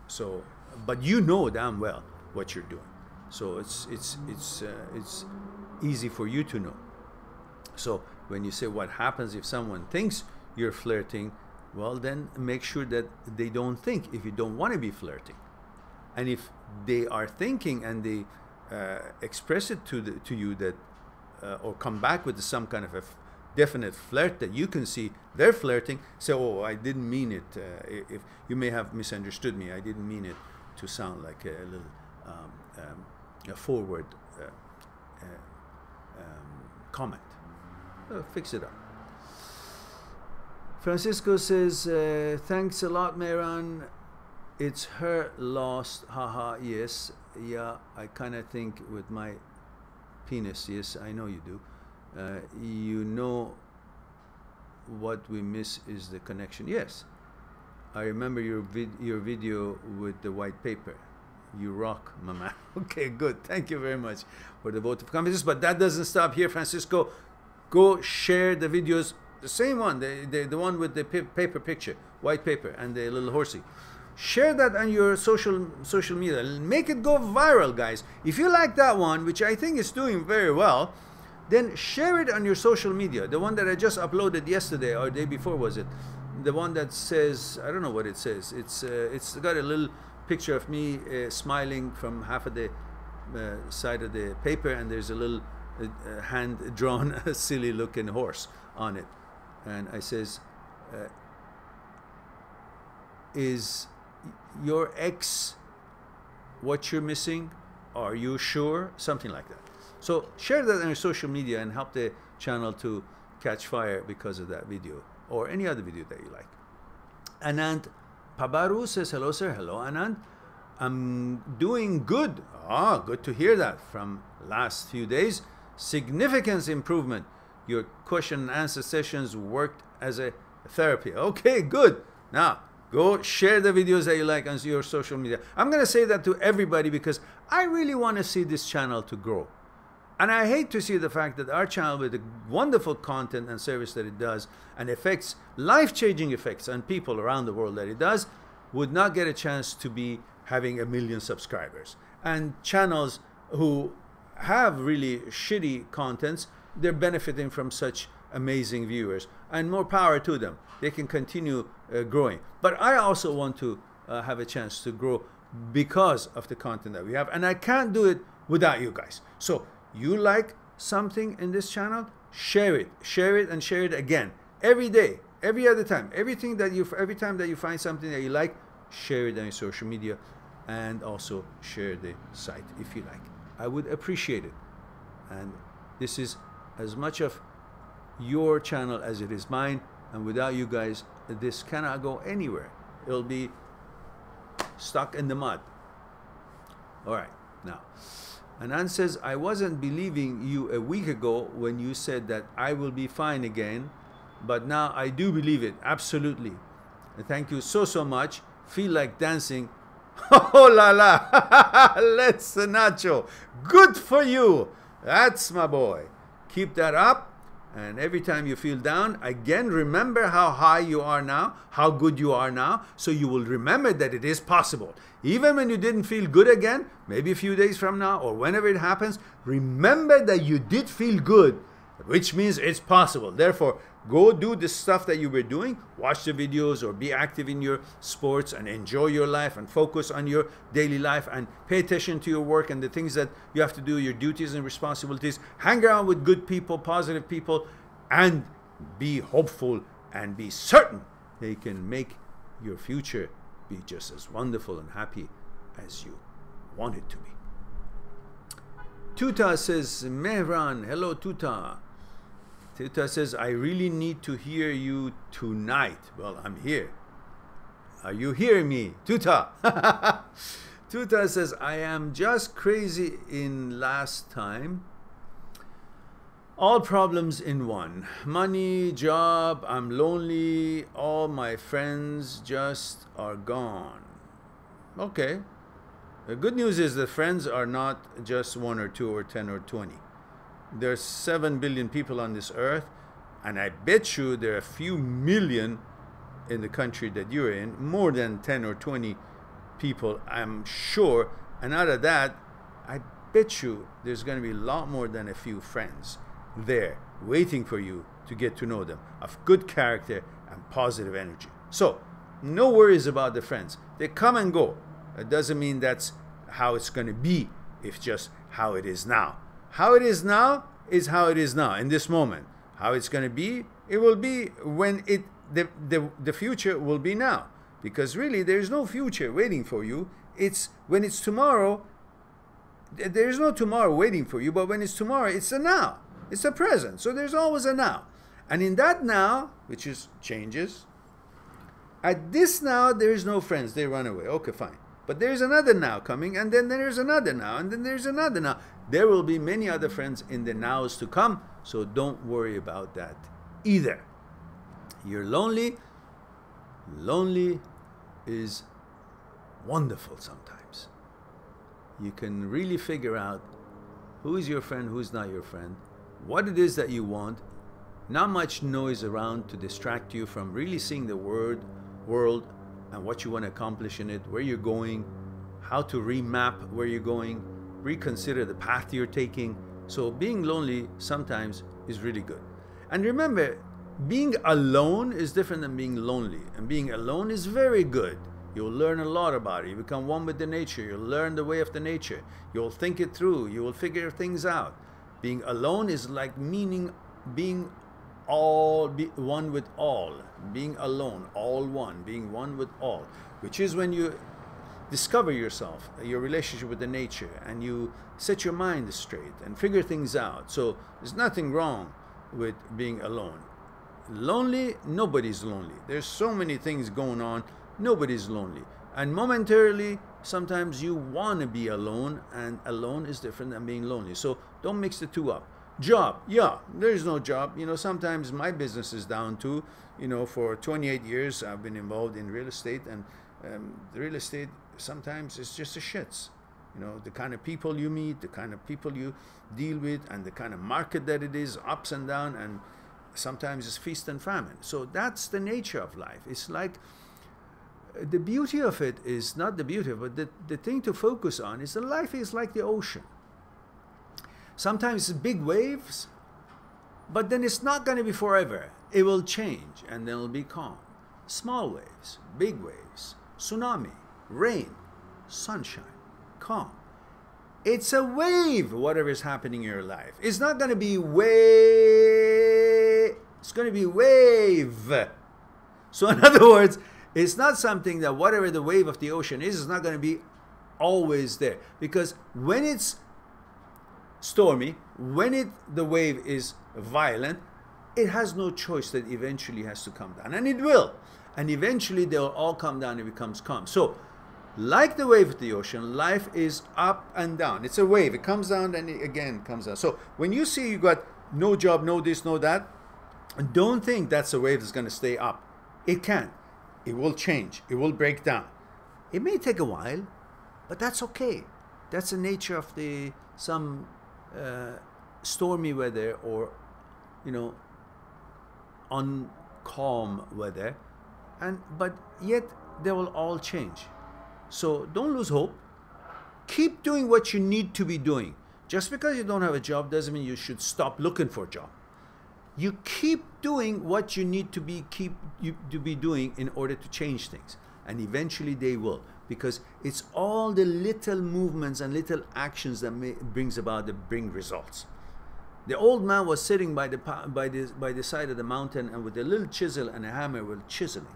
so, but you know damn well what you're doing. So it's easy for you to know. So when you say what happens if someone thinks you're flirting, well, then make sure that they don't think, if you don't want to be flirting. And if they are thinking and they express it to you that, or come back with some kind of a definite flirt that you can see they're flirting, say, oh, I didn't mean it. If you may have misunderstood me, I didn't mean it to sound like a little a forward comment. Fix it up. Francisco says, thanks a lot, Mehran. It's her loss. Haha, yes. Yeah, I kind of think with my penis. Yes, I know you do. You know what we miss is the connection. Yes. I remember your video with the white paper. You rock, my man. Okay, good. Thank you very much for the vote of confidence. But that doesn't stop here, Francisco. Go share the videos. The same one, the one with the paper picture, white paper, and the little horsey. Share that on your social media. Make it go viral, guys. If you like that one, which I think is doing very well, then share it on your social media. The one that I just uploaded yesterday or the day before, was it? The one that says, I don't know what it says. It's got a little picture of me smiling from half of the side of the paper, and there's a little hand-drawn silly-looking horse on it. And I says, is your ex what you're missing? Are you sure? Something like that. So share that on your social media and help the channel to catch fire because of that video or any other video that you like. Anand Pabaru says, hello sir. Hello Anand. I'm doing good. Ah, good to hear that. From last few days, significant improvement. Your question and answer sessions worked as a therapy. Okay, good. Now go share the videos that you like on your social media. I'm going to say that to everybody because I really want to see this channel to grow. And I hate to see the fact that our channel, with the wonderful content and service that it does, and effects, life-changing effects on people around the world that it does, would not get a chance to be having 1 million subscribers. And channels who have really shitty contents, they're benefiting from such amazing viewers. And more power to them. They can continue growing. But I also want to have a chance to grow because of the content that we have. And I can't do it without you guys. So you like something in this channel, share it, and share it again every day, every other time. Every time that you find something that you like, share it on your social media, and also share the site if you like. I would appreciate it. And this is as much of your channel as it is mine, and without you guys, this cannot go anywhere. It'll be stuck in the mud. All right, now. Anand says, I wasn't believing you a week ago when you said that I will be fine again, but now I do believe it, absolutely. And thank you so much. Feel like dancing. Oh la la, let's Nacho. Good for you. That's my boy. Keep that up. And every time you feel down, again, remember how high you are now, how good you are now, so you will remember that it is possible. Even when you didn't feel good again, maybe a few days from now or whenever it happens, remember that you did feel good, which means it's possible. Therefore, go do the stuff that you were doing, watch the videos or be active in your sports and enjoy your life and focus on your daily life and pay attention to your work and the things that you have to do, your duties and responsibilities. Hang around with good people, positive people, and be hopeful and be certain they can make your future be just as wonderful and happy as you want it to be. Tuta says, Mehran, hello Tuta. Tuta says, I really need to hear you tonight. Well, I'm here. Are you hearing me? Tuta. Tuta says, I am just crazy in last time. All problems in one. Money, job, I'm lonely. All my friends just are gone. Okay. The good news is the friends are not just 1 or 2 or 10 or 20. There's 7 billion people on this earth, and I bet you there are a few million in the country that you're in, more than 10 or 20 people, I'm sure. And out of that, I bet you there's going to be a lot more than a few friends there waiting for you to get to know them, of good character and positive energy. So no worries about the friends. They come and go. It doesn't mean that's how it's going to be. It's just how it is now. How it is now is how it is now in this moment. How it's going to be, it will be when the future will be now. Because really there is no future waiting for you. It's when it's tomorrow. There is no tomorrow waiting for you, but when it's tomorrow, it's a now. It's a present. So there's always a now. And in that now, which is changes, at this now, there is no friends. They run away. Okay, fine. But there's another now coming, and then there's another now, and then there's another now. There will be many other friends in the nows to come, so don't worry about that either. You're lonely. Lonely is wonderful sometimes. You can really figure out who is your friend, who's not your friend, what it is that you want. Not much noise around to distract you from really seeing the world and what you want to accomplish in it, where you're going, how to remap where you're going, reconsider the path you're taking. So being lonely sometimes is really good. And remember, being alone is different than being lonely. And being alone is very good. You'll learn a lot about it. You become one with the nature. You'll learn the way of the nature. You'll think it through. You will figure things out. Being alone is like meaning being one with all. Being alone, all one. Being one with all. Which is when you discover yourself, your relationship with the nature, and you set your mind straight and figure things out. So there's nothing wrong with being alone. Lonely, nobody's lonely. There's so many things going on. Nobody's lonely. And momentarily, sometimes you want to be alone, and alone is different than being lonely. So don't mix the two up. Job, yeah, there's no job. You know, sometimes my business is down too. You know, for 28 years, I've been involved in real estate, and the real estate sometimes it's just a shits. You know, the kind of people you meet, the kind of people you deal with, and the kind of market that it is, ups and down, and sometimes it's feast and famine. So that's the nature of life. It's like, the beauty of it is not the beauty, but the thing to focus on is that life is like the ocean. Sometimes it's big waves, but then it's not going to be forever. It will change, and then it'll be calm. Small waves, big waves, tsunami, rain, sunshine, calm. It's a wave, whatever is happening in your life. It's not going to be wave. It's going to be wave. So in other words, it's not something that whatever the wave of the ocean is not going to be always there. Because when it's stormy, when the wave is violent, it has no choice that eventually has to come down. And it will. And eventually they'll all come down and it becomes calm. So like the wave of the ocean, life is up and down. It's a wave. It comes down and it again comes down. So when you see you got no job, no this, no that, don't think that's a wave that's going to stay up. It can't. It will change. It will break down. It may take a while, but that's okay. That's the nature of some stormy weather, or, you know, uncalm weather, but yet they will all change. So don't lose hope. Keep doing what you need to be doing. Just because you don't have a job doesn't mean you should stop looking for a job. You keep doing what you need to be doing in order to change things, and eventually they will, because it's all the little movements and little actions that bring results. The old man was sitting by the side of the mountain, and with a little chisel and a hammer was chiseling.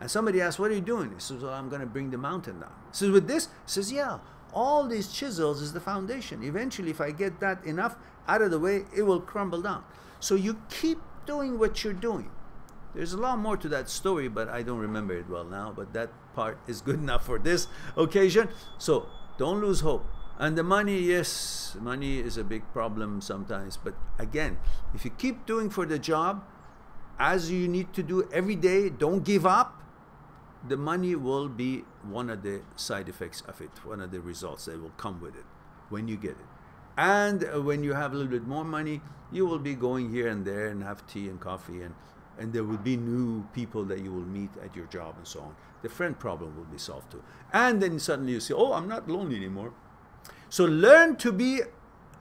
And somebody asked, "What are you doing?" He says, "Well, I'm going to bring the mountain down." He says, "With this?" He says, "Yeah, all these chisels is the foundation. Eventually, if I get that enough out of the way, it will crumble down." So you keep doing what you're doing. There's a lot more to that story, but I don't remember it well now. But that part is good enough for this occasion. So don't lose hope. And the money, yes, money is a big problem sometimes. But again, if you keep doing for the job as you need to do every day, don't give up, the money will be one of the side effects of it, one of the results that will come with it when you get it. And when you have a little bit more money, you will be going here and there and have tea and coffee, and there will be new people that you will meet at your job and so on. The friend problem will be solved too. And then suddenly you say, "Oh, I'm not lonely anymore." So learn to be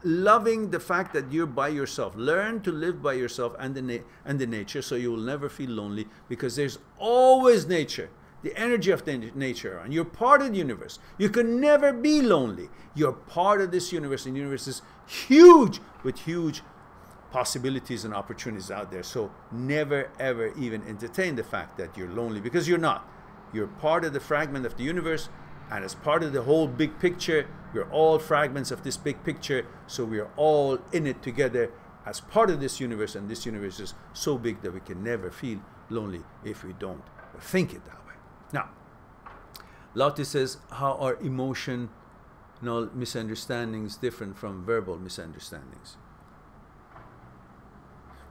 loving the fact that you're by yourself. Learn to live by yourself and the nature, so you will never feel lonely, because there's always nature. The energy of the nature, and you're part of the universe. You can never be lonely. You're part of this universe, and the universe is huge, with huge possibilities and opportunities out there. So never ever even entertain the fact that you're lonely, because you're not. You're part of the fragment of the universe, and as part of the whole big picture, we're all fragments of this big picture. So we are all in it together as part of this universe, and this universe is so big that we can never feel lonely if we don't think it that way. Now, Lao-Tzu says, how are emotional misunderstandings different from verbal misunderstandings?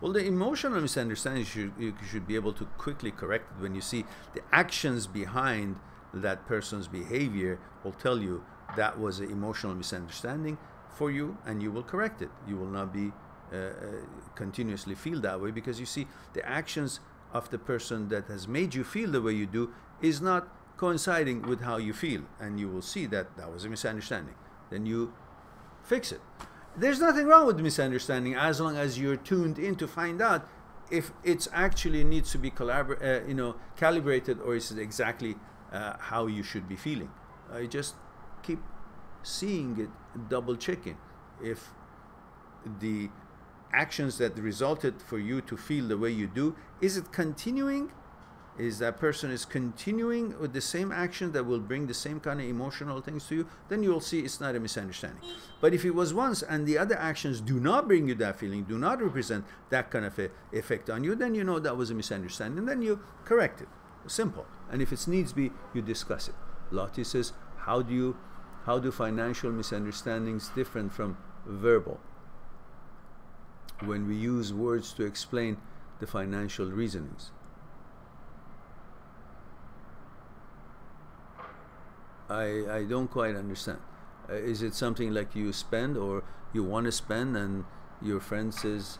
Well, the emotional misunderstandings, you should be able to quickly correct it when you see the actions behind that person's behavior will tell you that was an emotional misunderstanding for you, and you will correct it. You will not be continuously feel that way, because you see the actions of the person that has made you feel the way you do is not coinciding with how you feel, and you will see that that was a misunderstanding. Then you fix it. There's nothing wrong with misunderstanding as long as you're tuned in to find out if it's actually needs to be calibrated, or is it exactly how you should be feeling. I just keep seeing it, double checking if the actions that resulted for you to feel the way you do, is it continuing? Is that person is continuing with the same action that will bring the same kind of emotional things to you? Then you will see it's not a misunderstanding. But if it was once and the other actions do not bring you that feeling, do not represent that kind of a effect on you, then you know that was a misunderstanding. Then you correct it. Simple. And if it needs be, you discuss it. Lottie says, how do financial misunderstandings different from verbal? When we use words to explain the financial reasonings. I don't quite understand. Is it something like you spend or you want to spend and your friend says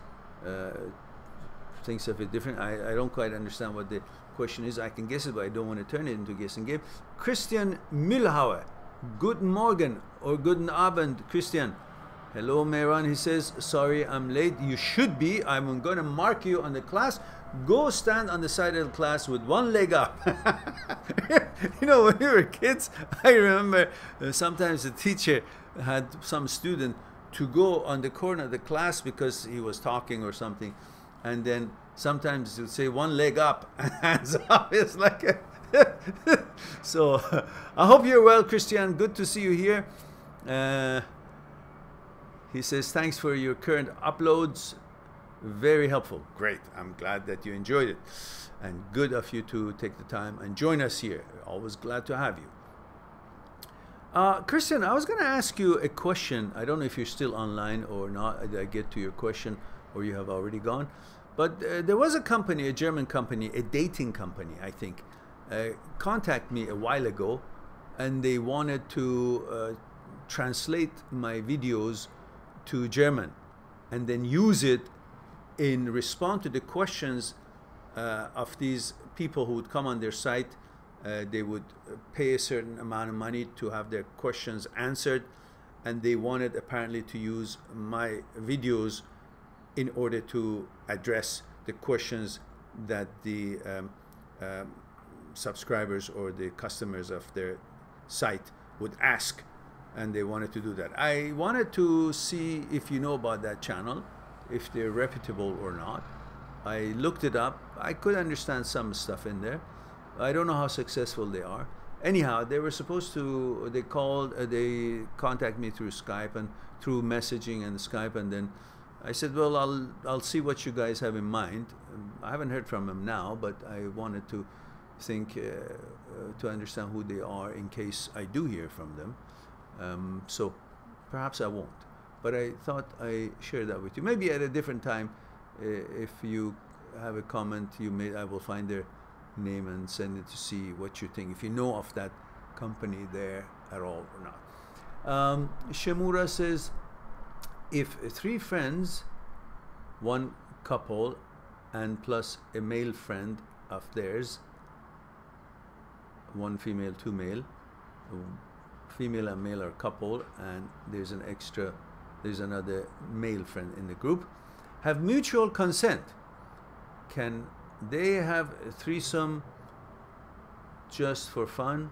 thinks of it different? I don't quite understand what the question is. I can guess it, but I don't want to turn it into a guessing game. Christian Mühlhauer, Guten Morgen or Guten Abend, Christian. Hello, Mehran. He says, sorry, I'm late. You should be. I'm going to mark you on the class. Go stand on the side of the class with one leg up. You know, when we were kids, I remember sometimes the teacher had some student to go on the corner of the class because he was talking or something. And then sometimes he would say one leg up and hands up. It's like a so I hope you're well, Christian. Good to see you here. He says, thanks for your current uploads. Very helpful. Great. I'm glad that you enjoyed it. And good of you to take the time and join us here. Always glad to have you. Christian, I was going to ask you a question. I don't know if you're still online or not. Did I get to your question or you have already gone? But there was a company, a German company, a dating company, I think, contact me a while ago, and they wanted to translate my videos to German and then use it in response to the questions of these people who would come on their site. They would pay a certain amount of money to have their questions answered, and they wanted apparently to use my videos in order to address the questions that the subscribers or the customers of their site would ask, and they wanted to do that. I wanted to see if you know about that channel, if they're reputable or not. I looked it up. I could understand some stuff in there. I don't know how successful they are. Anyhow, they were supposed to, they contacted me through Skype and through messaging and Skype, and then I said, well, I'll see what you guys have in mind. I haven't heard from them now, but I wanted to think, to understand who they are in case I do hear from them. So perhaps I won't. But I thought I share that with you. Maybe at a different time, if you have a comment, I will find their name and send it to see what you think, if you know of that company there at all or not. Shemura says, if 3 friends, 1 couple, and plus a male friend of theirs, 1 female, 2 male, female and male are couple, and there's another male friend in the group, have mutual consent, can they have a threesome just for fun?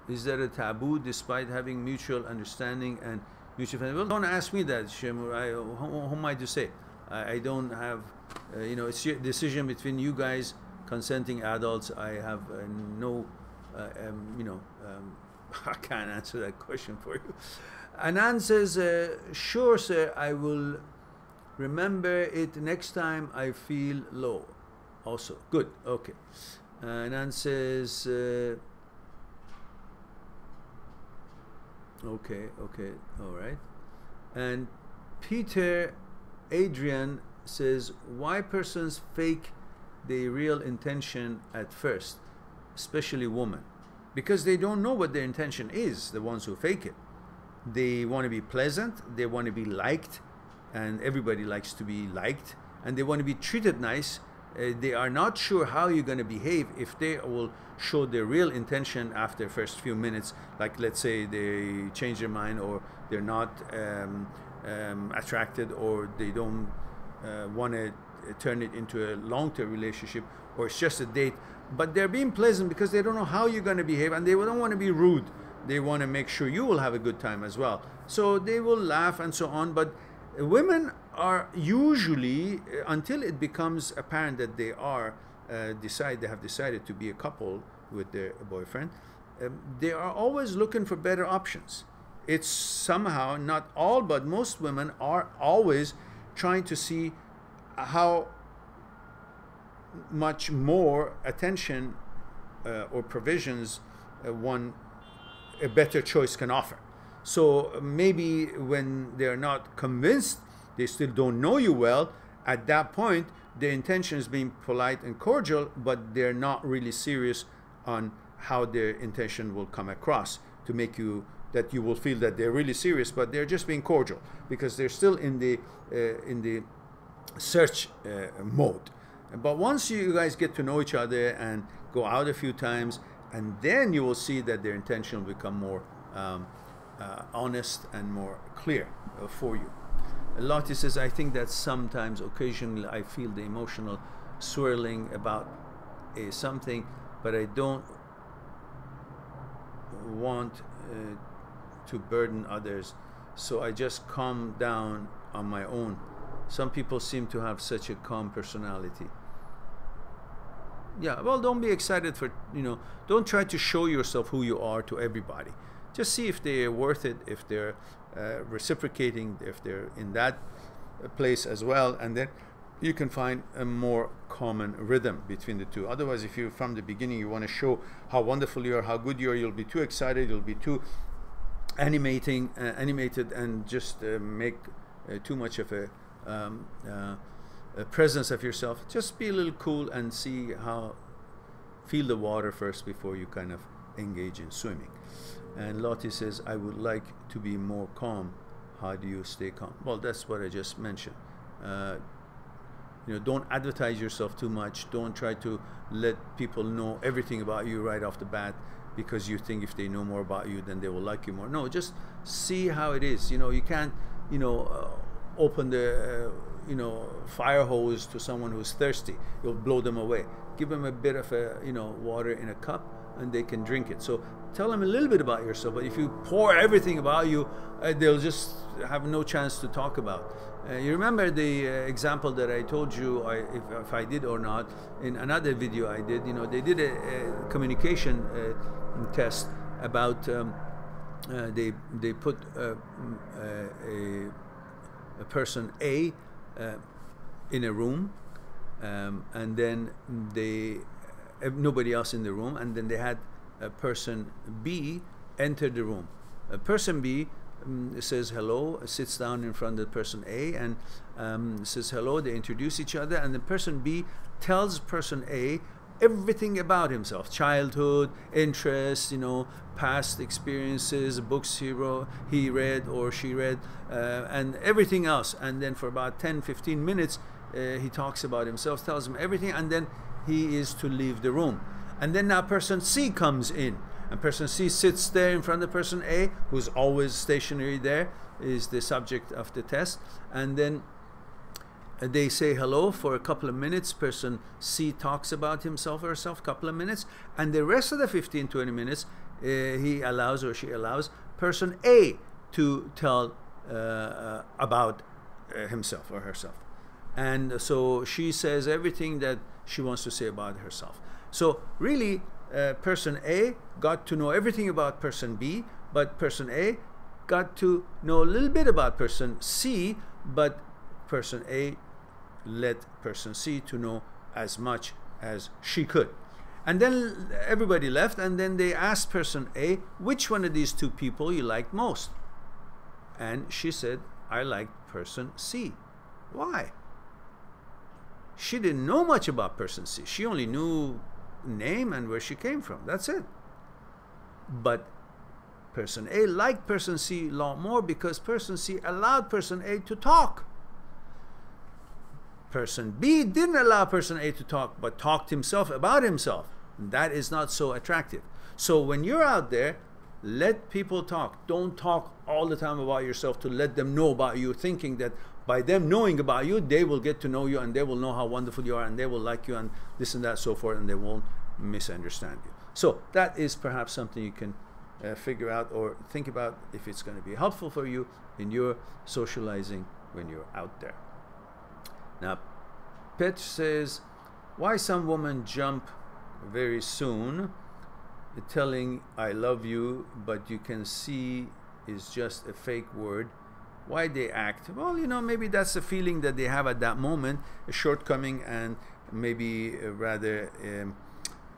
Is there a taboo despite having mutual understanding and mutual friendship? Well, don't ask me that, Shemur. Who am I to say? I don't have, you know, it's your decision between you guys, consenting adults. I have no, you know, I can't answer that question for you. Anand says, sure, sir, I will remember it next time I feel low. Also, good, okay. Anand says, okay, all right. And Peter Adrian says, why persons fake their real intention at first, especially women? Because they don't know what their intention is, the ones who fake it. They want to be pleasant, they want to be liked, and everybody likes to be liked, and they want to be treated nice. They are not sure how you're going to behave if they will show their real intention after the first few minutes. Like, let's say they change their mind, or they're not attracted, or they don't want to turn it into a long-term relationship, or it's just a date. but they're being pleasant because they don't know how you're going to behave, and they don't want to be rude. They want to make sure you will have a good time as well. So they will laugh and so on. But women are usually, until it becomes apparent that they are they have decided to be a couple with their boyfriend, they are always looking for better options. It's somehow, not all, but most women are always trying to see how much more attention or provisions a better choice can offer. So maybe when they're not convinced, they still don't know you well, at that point their intention is being polite and cordial, but they're not really serious on how their intention will come across to make you, that you will feel that they're really serious, but they're just being cordial because they're still in the search mode. But once you guys get to know each other and go out a few times, and then you will see that their intention will become more honest and more clear for you. Lottie says, I think that sometimes, occasionally, I feel the emotional swirling about something, but I don't want to burden others, so I just calm down on my own. Some people seem to have such a calm personality. Yeah, well, don't be excited for, don't try to show yourself who you are to everybody. Just see if they're worth it, if they're reciprocating, if they're in that place as well, and then you can find a more common rhythm between the two. Otherwise, if you from the beginning you want to show how wonderful you are, how good you are, you'll be too excited, you'll be too animated, and just make too much of a presence of yourself. Just be a little cool and feel the water first before you kind of engage in swimming. And Lottie says, I would like to be more calm. How do you stay calm? Well, that's what I just mentioned. Don't advertise yourself too much. Don't try to let people know everything about you right off the bat, because you think if they know more about you, then they will like you more. No, just see how it is. You can't, open the, fire hose to someone who's thirsty. You'll blow them away. Give them a bit of water in a cup, and they can drink it. So tell them a little bit about yourself. But if you pour everything about you, they'll just have no chance to talk about. You remember the example that I told you, if I did or not, in another video I did. They did a communication test about they put a person A in a room, and then nobody else in the room, and then they had a person B enter the room. A person B says hello, sits down in front of the person A, and says hello. They introduce each other, and the person B tells person A everything about himself: childhood, interests, past experiences, books he read or she read, and everything else. And then for about 10-15 minutes he talks about himself, tells him everything, and then he is to leave the room. And then now person C comes in, and person C sits there in front of person A, who's always stationary there, is the subject of the test. And then they say hello for a couple of minutes. Person C talks about himself or herself a couple of minutes, and the rest of the 15-20 minutes he allows or she allows person A to tell about himself or herself. And so she says everything that she wants to say about herself. So really, person A got to know everything about person B, but person A got to know a little bit about person C, but person A let person C to know as much as she could. And then everybody left, and then they asked person A, which one of these two people you liked most? And she said, I liked person C. Why? She didn't know much about person C. She only knew name and where she came from. That's it. But person A liked person C a lot more because person C allowed person A to talk. Person B didn't allow person A to talk, but talked himself about himself. That is not so attractive. So when you're out there, let people talk. Don't talk all the time about yourself to let them know about you, thinking that by them knowing about you, they will get to know you, and they will know how wonderful you are, and they will like you, and this and that, so forth, and they won't misunderstand you. So that is perhaps something you can figure out or think about if it's going to be helpful for you in your socializing when you're out there. Now, Pet says, why some women jump very soon telling I love you, but you can see is just a fake word. Why they act? Well, you know, maybe that's the feeling that they have at that moment, a shortcoming and maybe rather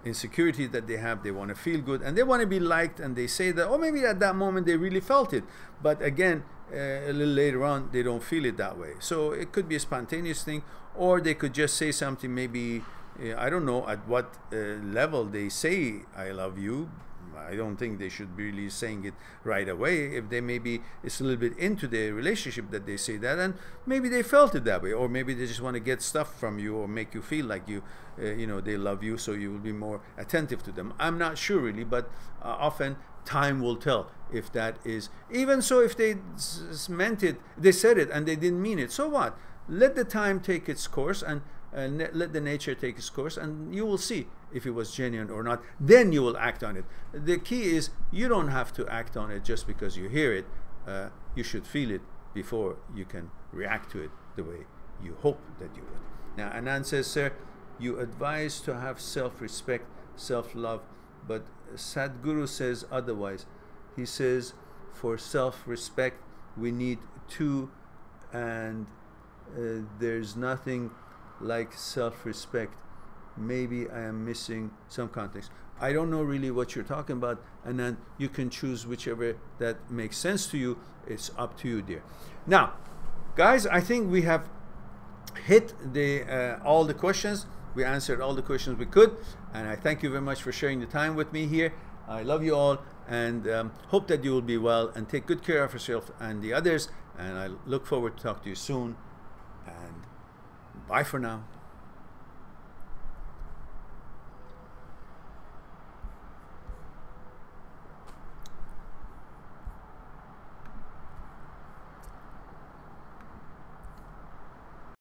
insecurity that they have. They want to feel good and they want to be liked, and they say that, or maybe at that moment they really felt it, but again, a little later on they don't feel it that way. So it could be a spontaneous thing, or they could just say something, maybe I don't know at what level they say I love you. I don't think they should be really saying it right away. If they maybe it's a little bit into their relationship that they say that, and maybe they felt it that way, or maybe they just want to get stuff from you or make you feel like you know, they love you, so you will be more attentive to them. I'm not sure really, but often time will tell if that is. Even so, if they meant it, they said it and they didn't mean it, so what? Let the time take its course, and let the nature take its course, and you will see if it was genuine or not. Then you will act on it. The key is you don't have to act on it just because you hear it. You should feel it before you can react to it the way you hope that you would. Now, Anand says, sir, you advise to have self-respect, self-love, but Sadhguru says otherwise. He says for self-respect we need two, and there's nothing like self-respect. Maybe I am missing some context. I don't know really what you're talking about, and then you can choose whichever that makes sense to you. It's up to you, dear. Now, guys, I think we have hit the all the questions. We answered all the questions we could, and I thank you very much for sharing the time with me here. I love you all, and hope that you will be well and take good care of yourself and the others, and I look forward to talk to you soon, and bye for now.